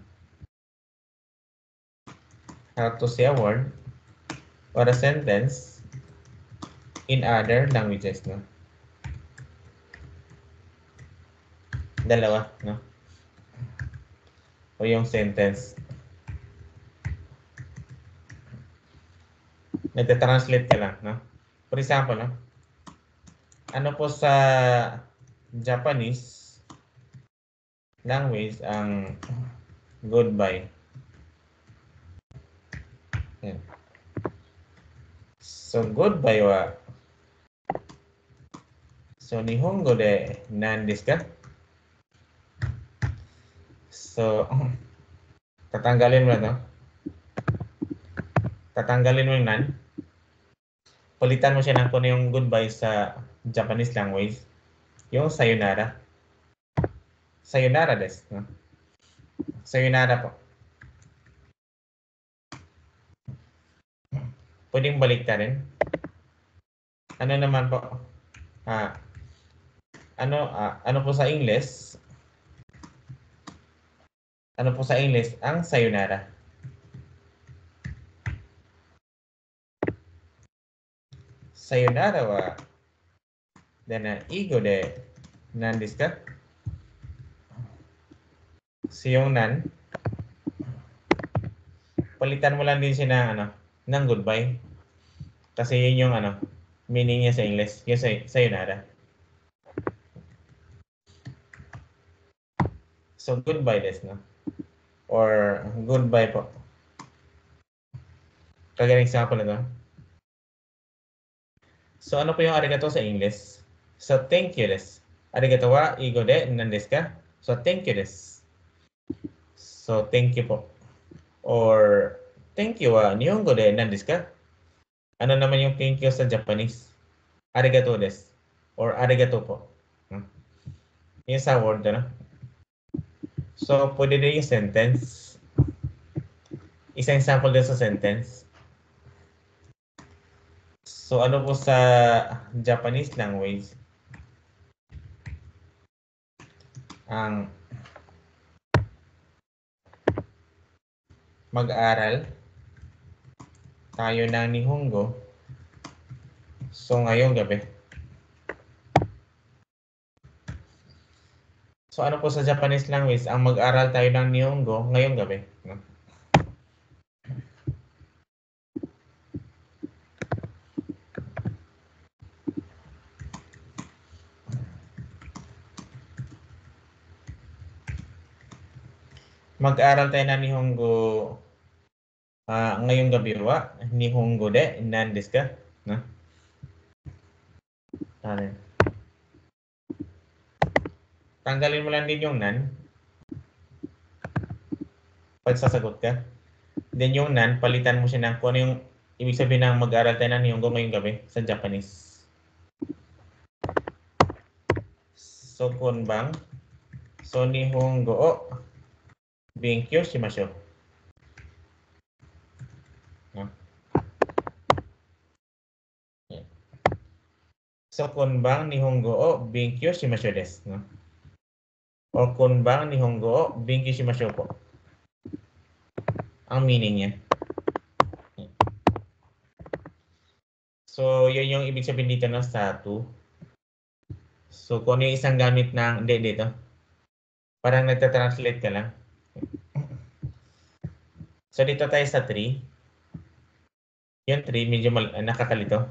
How to say a word or a sentence in other languages. No? Dalawa. No? O yung sentence. Nagta-translate ka lang. No? For example, no? Ano po sa Japanese language ang goodbye? Yan. So, goodbye wa. So, Nihongo de nan desu ka? So, tatanggalin mo na to. Tatanggalin mo yung nan. Palitan mo siya ng kung yung goodbye sa Japanese language. Yung sayonara. Sayonara desu. No? Sayonara po. Pwedeng balik ka rin. Ano naman po? Ano po sa English? Ano po sa English ang sayonara? Sayonara wa igo de nan desu ka? So yung nan, palitan mo lang din siya ng goodbye. Kasi yun yung meaning niya sa English, yung sayonara. So goodbye desu, no? Or goodbye po. Kagaya example na to. So ano po yung arigato sa English? So thank you desu. Arigato wa igo de nan desu ka? So thank you desu. So thank you po. Or thank you wa nihongo de nan desu ka? Ano naman yung thank you sa Japanese? Arigato desu. Or arigato po. Yung sa word, ano? So, pwede din yung sentence. Isang example din sa sentence. So, ano po sa Japanese language? Ang mag-aral tayo ng Nihongo. So, ngayong gabi. So, ano po sa Japanese language? Ang mag-aral tayo ng Nihongo ngayong gabi. No? Mag-aral tayo ng Nihongo ngayong gabi wa. Nihongo de nan desu ka? No? Tanggalin mo lang din yung nan. Pag sasagot ka. Then yung nan, palitan mo siya ng kung ano yung ibig sabihin ng mag-aral tayo ng Nihongo ngayong gabi sa Japanese. So, konbang. So, Nihongo o benkyou shimashou. No? So, konbang Nihongo o benkyou shimashou desu. No? O konbang Nihongo o benkyou shimashou po. Ang meaning niya. So, yun yung ibig sabihin dito ng satu. So, kung yung isang gamit ng, hindi dito. Parang nagtatranslate ka lang. So, dito tayo sa 3. Yung 3, medyo nakakalito.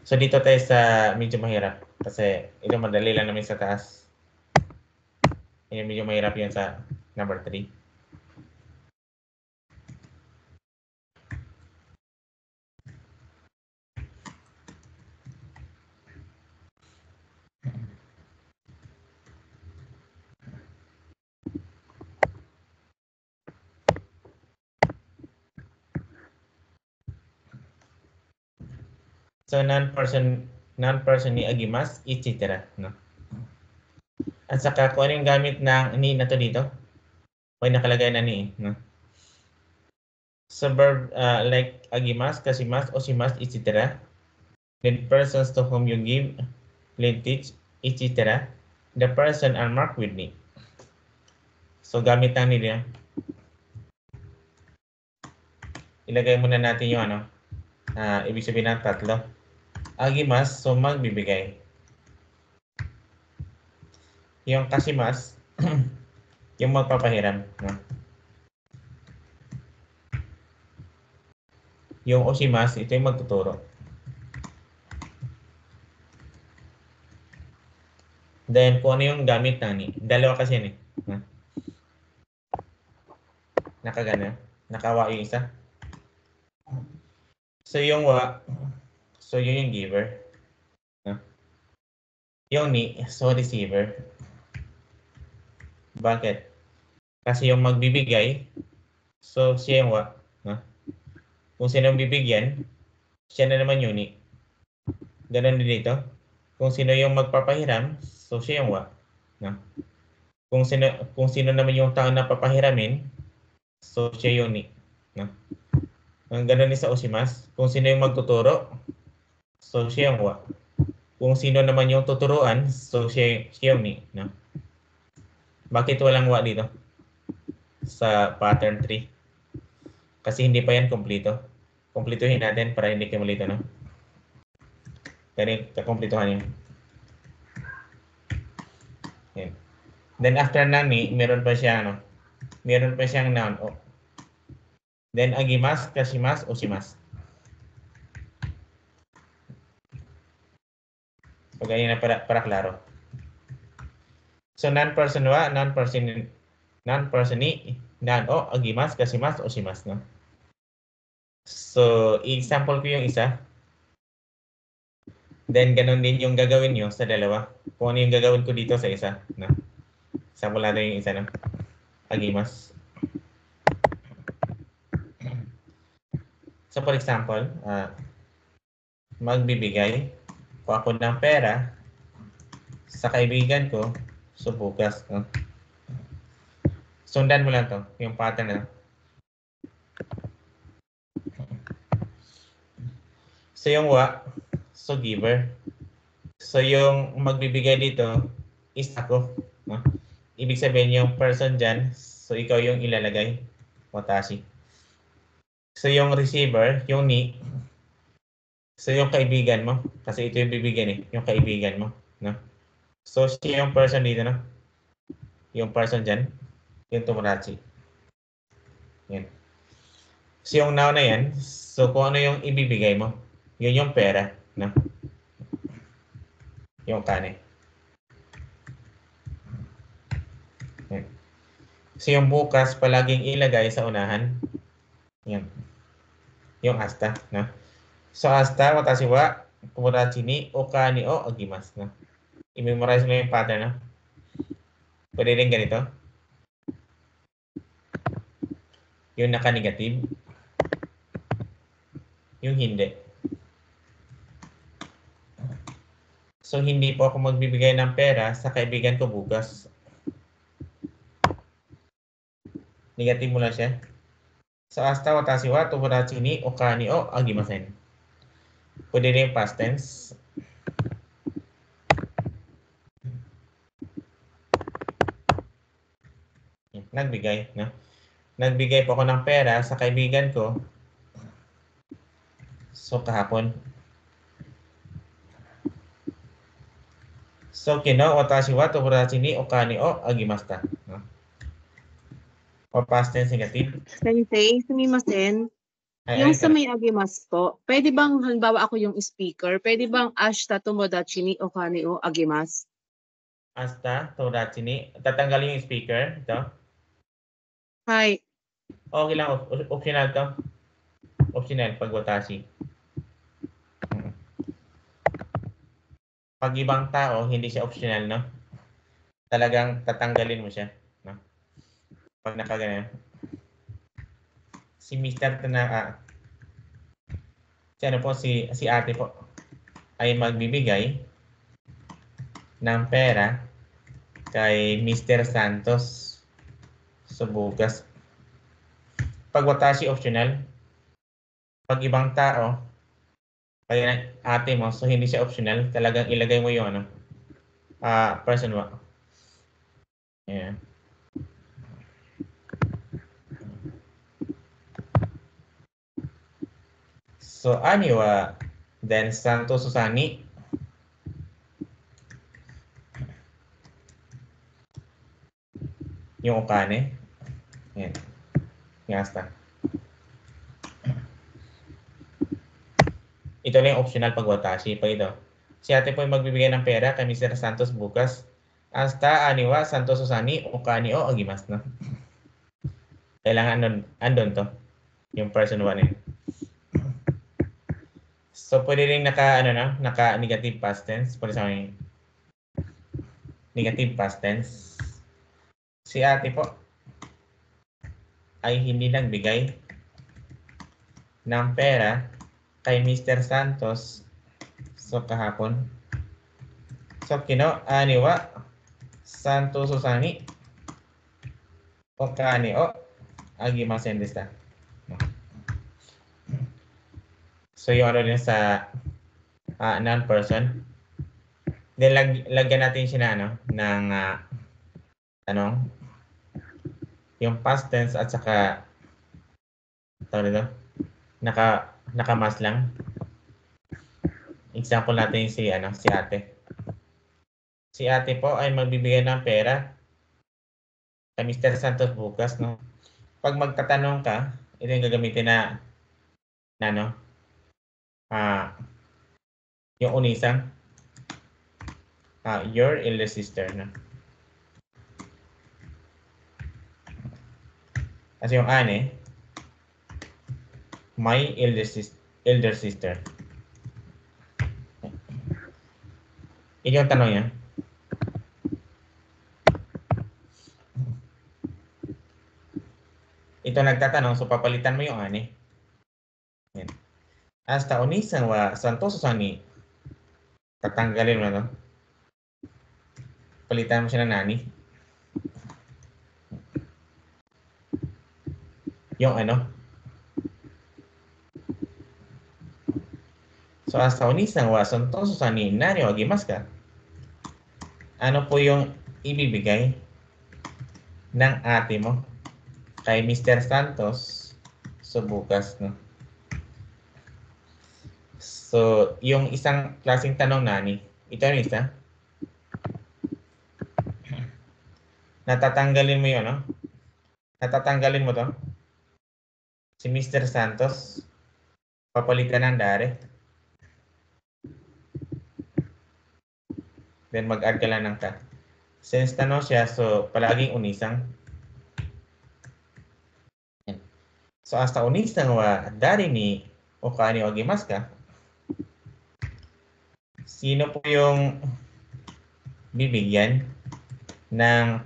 So, dito tayo sa medyo mahirap. Kasi, ito madali lang namin sa taas. Yung medyo mahirap yun sa number 3. So, non-person ni agimas, etc. No? At saka, kung ano yung gamit ng ni na to dito, may nakalagay na ni. No? So, verb like agimas, kasimas, osimas, etc. Then, persons to whom you give, teach, etc. The person are marked with ni. So, gamit ng nila. Ilagay muna natin yung ano, ibig sabihin ng tatlo. Agimas, so magbibigay. Yung kasimas, yung magpapahiram. No? Yung osimas, ito yung magtuturo. Then, kung ano yung gamit na ni. Dalawa kasi yan eh. No? Nakagana. Nakawa yung isa. So, yung wa, so yun yung giver. No? Yung ni, so receiver. Bakit? Kasi yung magbibigay, so siya yung wa. No? Kung sino yung bibigyan, siya na naman yun ni. Ganun din dito. Kung sino yung magpapahiram, so siya yung wa. No? Kung sino naman yung tao na papahiramin, so siya yung ni. No? Ang ganun din sa osimas. Kung sino yung magtuturo, so siya yung wa. Kung sino naman yung tuturuan, so siya yung ni. No? Bakit walang wa dito? Sa pattern 3. Kasi hindi pa yan kompleto. Kompletuhin natin para hindi kayo malito, no? Kaya kakompletohan yun. Yan. Then after ng ni, meron pa siya, ano? Meron pa siyang noun. Oh. Then agimas, kasimas, osimas. Pagay na para klaro. So non-person wa, non-person ni, non o, agimas, kasimas, osimas, no? So, i-example ko yung isa. Then, ganun din yung gagawin nyo sa dalawa. Kung ano yung gagawin ko dito sa isa. No? Example natin yung isa, no? Agimas. So for example, magbibigay po ako ng pera sa kaibigan ko, so bukas. No? Sundan mo lang to, yung pattern na. So yung wa, so giver. So yung magbibigay dito is ako. No? Ibig sabihin yung person dyan, so ikaw yung ilalagay. Watashi. So yung receiver, yung ni, so yung kaibigan mo. Kasi ito yung bibigyan eh, yung kaibigan mo. No? So siya yung person dito, no? Yung person dyan, yung tomodachi. Yan. So yung noun na yan, so kung ano yung ibibigay mo, yun yung pera. No? Yung kane. Yan. So yung bukas, palaging ilagay sa unahan. Yan. Yung hasta. No? So hasta, watashi wa, tomodachi ni okani o agimasu. No? I-memorize mo yung pattern. No? Pwede rin ganito. Yung naka-negative. Yung hindi. So, hindi po ako magbibigay ng pera sa kaibigan ko bukas. Negative mo lang siya. So, hasta watashi wa tomodachi ni okani o agimasen. Pwede rin past tense. Nagbigay. No? Nagbigay po ako ng pera sa kaibigan ko. So, kahapon. So, kino watashi wa tomodachi ni okani o agimasta. No? O past tense negative. Sensei, sumimasen. Yung sa may agimas po, pwede bang, halimbawa ako yung speaker, pwede bang ashita tomodachi ni okani o agimas? Hasta tomodachi ni. Tatanggalin yung speaker. Ito. Hi. Okay lang. Optional to. Optional pag watashi. Pag ibang tao, hindi siya optional, no? Talagang tatanggalin mo siya, no? Pag nakaganyan. Si Mr. Tanaka, si ano po, si ate po, ay magbibigay ng pera kay Mr. Santos sa bukas. Pag watashi optional, pag ibang tao, kaya ate mo, so hindi siya optional, talagang ilagay mo yung ano, person wa. Yeah. So, ani wa, then Santos Susani. Yung okane. Yan. Yasta. Ito lang yung optional pag watashi pa ito. Si ate po yung magbibigay ng pera kay Mr. Santos bukas. Hasta aniwa Santos Susani okani o agimasu, no? Kailangan andun to. Yung person 1 eh. So pwede rin naka negative past tense. Pwede sa amin negative past tense. Si ate po ay hindi nagbigay ng pera kay Mr. Santos so kahapon. So kino aniwa Santos Susani okani o agimasen deshita. So yung ano din sa non-person. Then lagyan natin siya na ng yung past tense at saka tawag nito naka-mas lang. Example natin si ate. Si ate po ay magbibigay ng pera kay Mr. Santos bukas, no? Pag magtatanong ka, ito yung gagamitin na yung unisang your elder sister, no? Kasi yung ane, my elder sister. Ito yung tanong niya. Ito nagtatanong, so papalitan mo yung ane. Yan. Hasta onisan wa santoso-san ni tatanggalin mo na to. Palitan mo siya ng nani. Yung ano. So, hasta onisan wa santoso-san ni nani o agimasu ka? Ano po yung ibibigay ng ate mo kay Mr. Santos so bukas, no? So, yung isang klaseng tanong nani, ito yung isa. Natatanggalin mo yun, no? Natatanggalin mo to. Si Mr. Santos, papalitan ng dare. Then mag-add ka lang ng ka. Since tanong siya, so palaging unisang. So hasta unisang wa dari ni okani o agimasu ka? Sino po yung bibigyan ng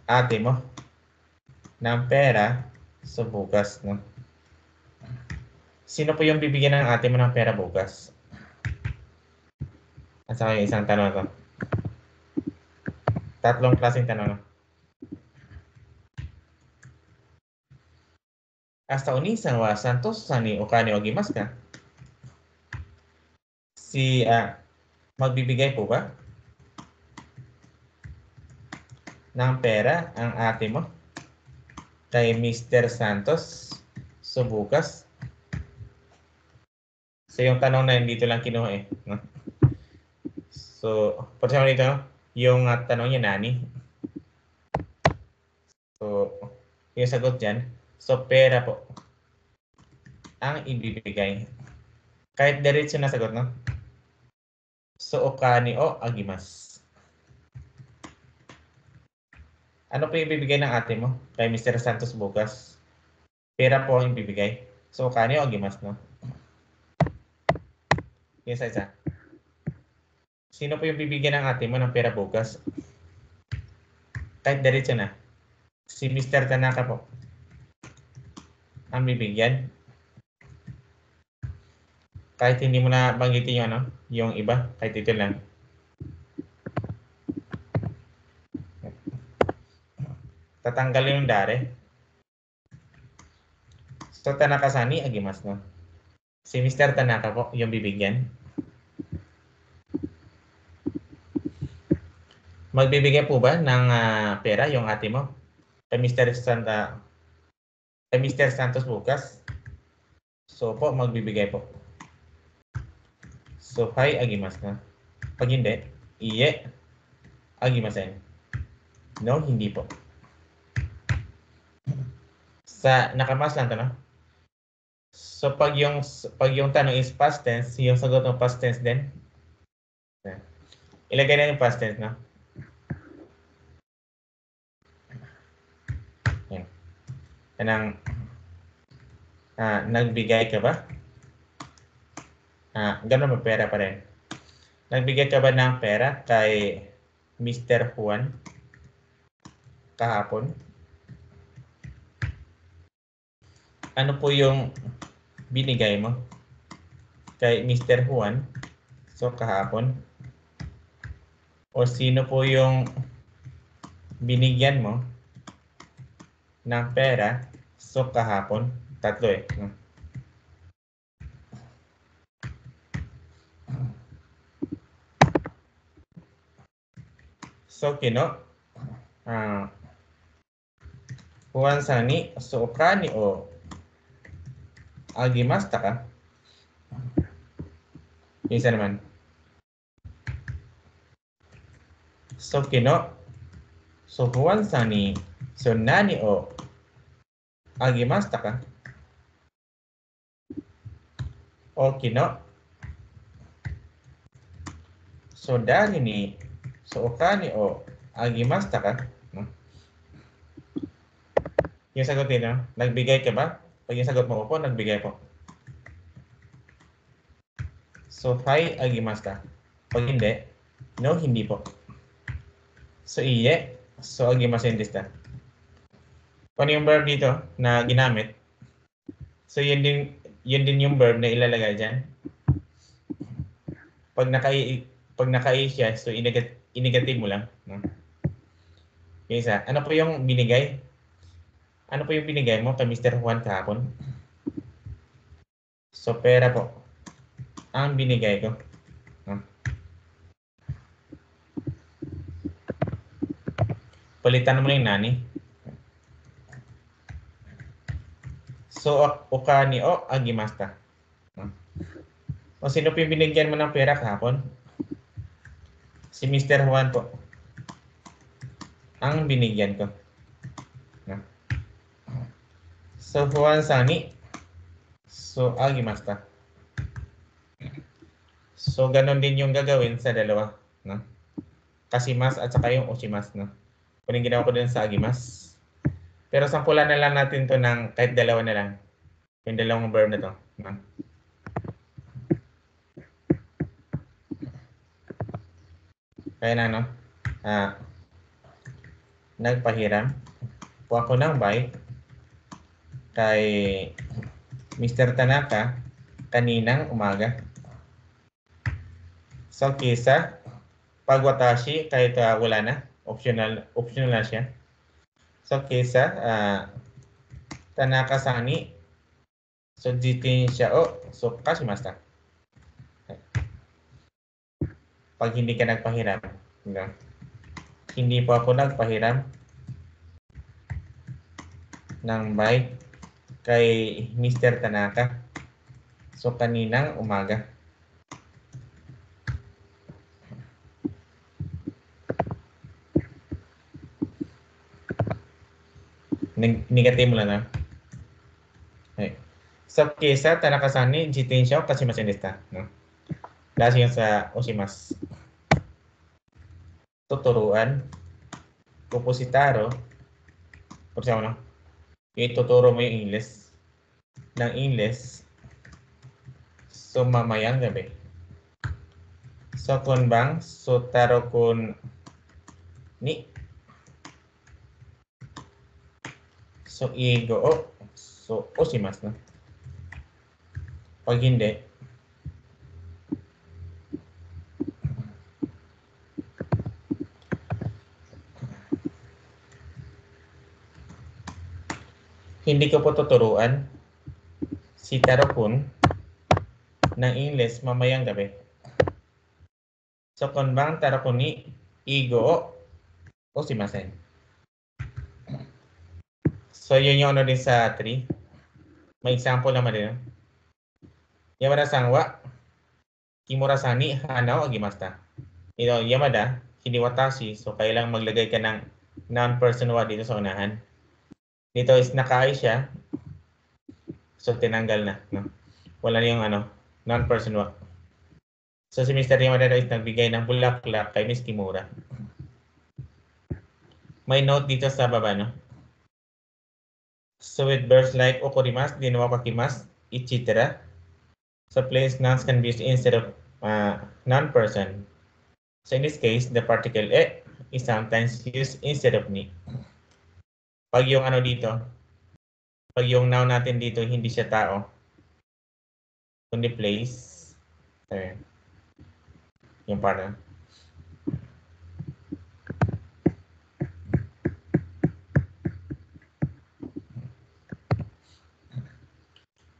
ate mo ng pera sa bukas, no? Sino po yung bibigyan ng ate mo ng pera bukas? At saka yung isang tanong to. Tatlong klaseng tanong. Hasta onisan wa santoso-san ni okani o agimasu ka? Magbibigay po ba ng pera ang ate mo kay Mr. Santos so bukas? So yung tanong na dito lang kinuha eh, no? So, por example dito, yung tanong niya nani. So, yung sagot dyan, so pera po ang ibibigay. Kahit diretso na sagot, no? So, okani o agimasu. Ano po yung ibibigay ng ate mo kay Mr. Santos bukas? Pera po ang ibibigay. So, okani o agimasu, no? Yung isa. Sino po yung bibigyan ng ate mo ng pera bukas? Kahit diretso na. Si Mr. Tanaka po ang bibigyan. Kahit hindi mo na banggitin yung ano, yung iba, kahit ito lang. Tatanggalin yung dare. So, Tanaka-san ni agimasu, no? Si Mr. Tanaka po yung bibigyan. Magbibigay po ba ng pera yung ate mo kay Mr. Santos bukas? So po, magbibigay po. So, hai agimasu na. Pag hindi, iye agimasen. No, hindi po. Sa nakamas lang to, no? So, pag yung tanong is past tense, yung sagot ng past tense din. Ilagay na yung past tense, no? Kanang nagbigay ka ba? Ganun mo, pera pa rin. Nagbigay ka ba ng pera kay Mr. Juan kahapon? Ano po yung binigay mo kay Mr. Juan so kahapon? O sino po yung binigyan mo ng pera so kahapon? Tatlo eh. So, Juan san ni so okani o agimashita ka? Isa naman. So, so Juan san ni so nani o agimashita ka? O so dari ni so okani o agimashita ka? No? Yung sagot din, no? Nagbigay ka ba? Pag yung sagot mo po, nagbigay po. So, hai agimashita. Pag hindi, no, hindi po. So, iye, so agimasen deshita. Kung yung verb dito na ginamit, so yun din yun din yung verb na ilalagay dyan. Pag naka-i siya, so i-negative mo lang. No? Yung isa, ano po yung binigay? Ano po yung binigay mo kay Mr. Juan kahapon? So, pera po. Ang binigay ko. No? Palitan mo na yung nani. So, oka ni o agimasta. No? O sino po yung binigyan mo ng pera kahapon? Si Mr. Juan po. Ang binigyan ko. No? So, Juan Sani. So, agimasta. So, ganun din yung gagawin sa dalawa. No? Kasimas at saka yung oshimas. No? Kung ginawa ko din sa agimas. Pero sampulan na lang natin to ng kahit dalawa na lang. Yung dalawang verb na to. No? Kaya na, no? Nagpahiram po ako ng bike kay Mr. Tanaka kaninang umaga. So, kisa, pag watashi, kahit wala na, optional na siya. So, kisa, Tanaka-sani, so, jitensha o, so, kashimasta. Pag hindi ka nagpahiram. No? Hindi po ako nagpahiram ng bike kay Mr. Tanaka. So, kaninang umaga. Negative mo lang na. Okay. So, kesa Tanaka-sani, jitensha o kashimasen deshita. No? Dahil yung sa oshimas. Tuturuan. Pupositaro. Por siya no? Ituturo mo yung English. Ng English. So, mamayang gabi. So, kunbang, so, taro kun ni. So, igo o. So, oshimas, no? Pag hindi, hindi ko po tuturuan si Taro kun ng English mamayang gabi. So, konbang Taro kun ni igo o oshimasen. So, yun yung ano din sa 3. May example naman din. Yamada-san wa Kimura-san ni hana o agimasta. Ito, Yamada, hindi watashi. So, kailangan maglagay ka ng non-person wa dito sa unahan. Dito is naka-i siya. So, tinanggal na. No? Wala na yung non-person wa. So, si Mr. Yamada is nagbigay ng bulaklak kay Miss Kimura. May note dito sa baba, no? So, with verbs like okorimasu, dinawa kakimasu, etc. So, place nouns can be used instead of non-person. So, in this case, the particle e is sometimes used instead of ni. Pag yung dito, pag yung noun natin dito, hindi siya tao, kundi place. Sorry. Yung para.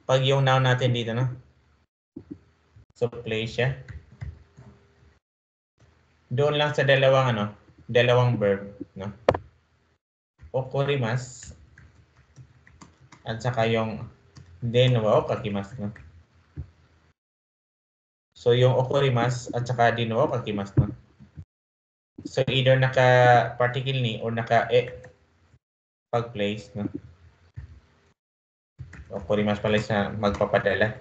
Pag yung noun natin dito, no? So, place siya. Doon lang sa dalawang verb, no? Okorimasu at saka yung denwa o kakimasu, no? So, yung okorimasu at saka denwa o kakimasu, no? So, either naka-particle ni or naka-e pag place, no? Okorimasu pala sa magpapadala.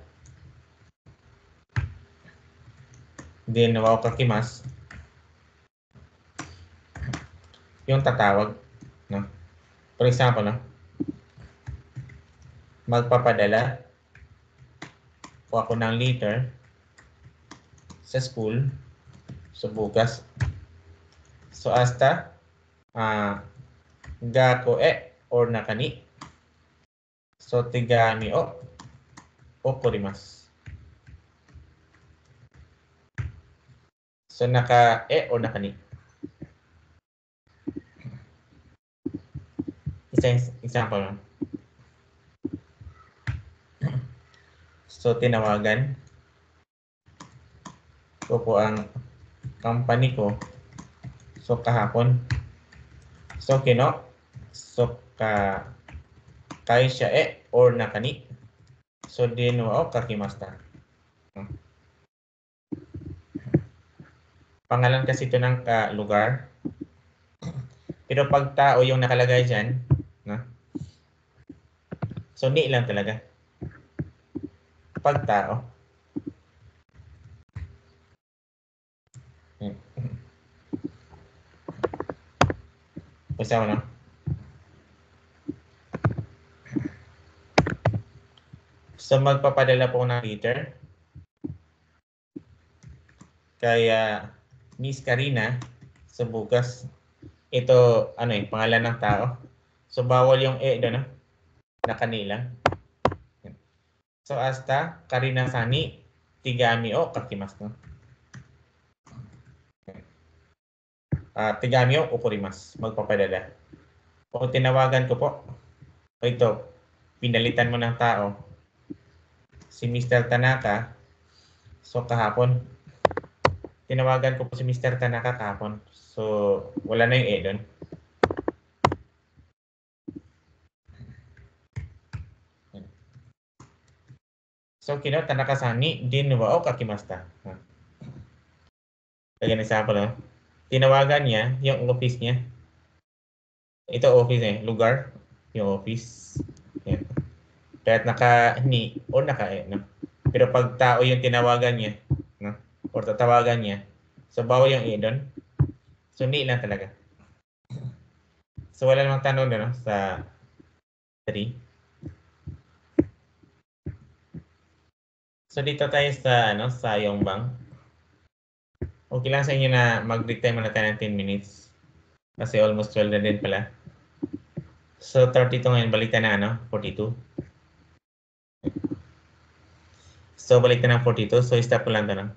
Denwa o kakimasu yung tatawag, no? For example, no? Magpapadala po ako ng letter sa school. So, bukas. So, hasta gako e or nakani. So, tigami o okorimasu. So, naka-e or naka-ni? Example, no? So, tinawagan ko po ang company ko. So, kahapon. So, kino. So, kaisha e or nakani. So, dino o kakimasta. Pangalan kasi ito ng lugar. Pero pag tao yung nakalagay dyan, no? So, ni lang talaga. Pag tao. Basta mo, no? So, magpapadala po ng letter. Kaya, Miss Karina, so bukas, ito, pangalan ng tao. So, bawal yung e doon, no? Na kanila. So, hasta, Karina Sani, tigami o kakimasu, no? Tigami o okorimasu, magpapadala. O tinawagan ko po, ito, pinalitan mo ng tao, si Mr. Tanaka. So, kahapon, tinawagan ko po si Mr. Tanaka kahapon. So, wala na yung e doon. So, kino Tanaka-sani, din wa o kakimasta. Kaya example, no? Tinawagan niya yung office niya. Ito office lugar, yung office. Yan. Kahit naka-ni o naka-e, no? Pero pag tao yung tinawagan niya, no? Or tatawagan niya, so bawal yung e doon. So, ni lang talaga. So, wala namang tanong doon, no? Sa 3. So, dito tayo sa, sa Yongbang. Okay lang sa inyo na mag-break time muna tayo ng 10 minutes. Kasi almost 12 na din pala. So, 32 ngayon. Balik tayo na, 42. So, balik tayo ng 42. So, stop ko lang ito, no?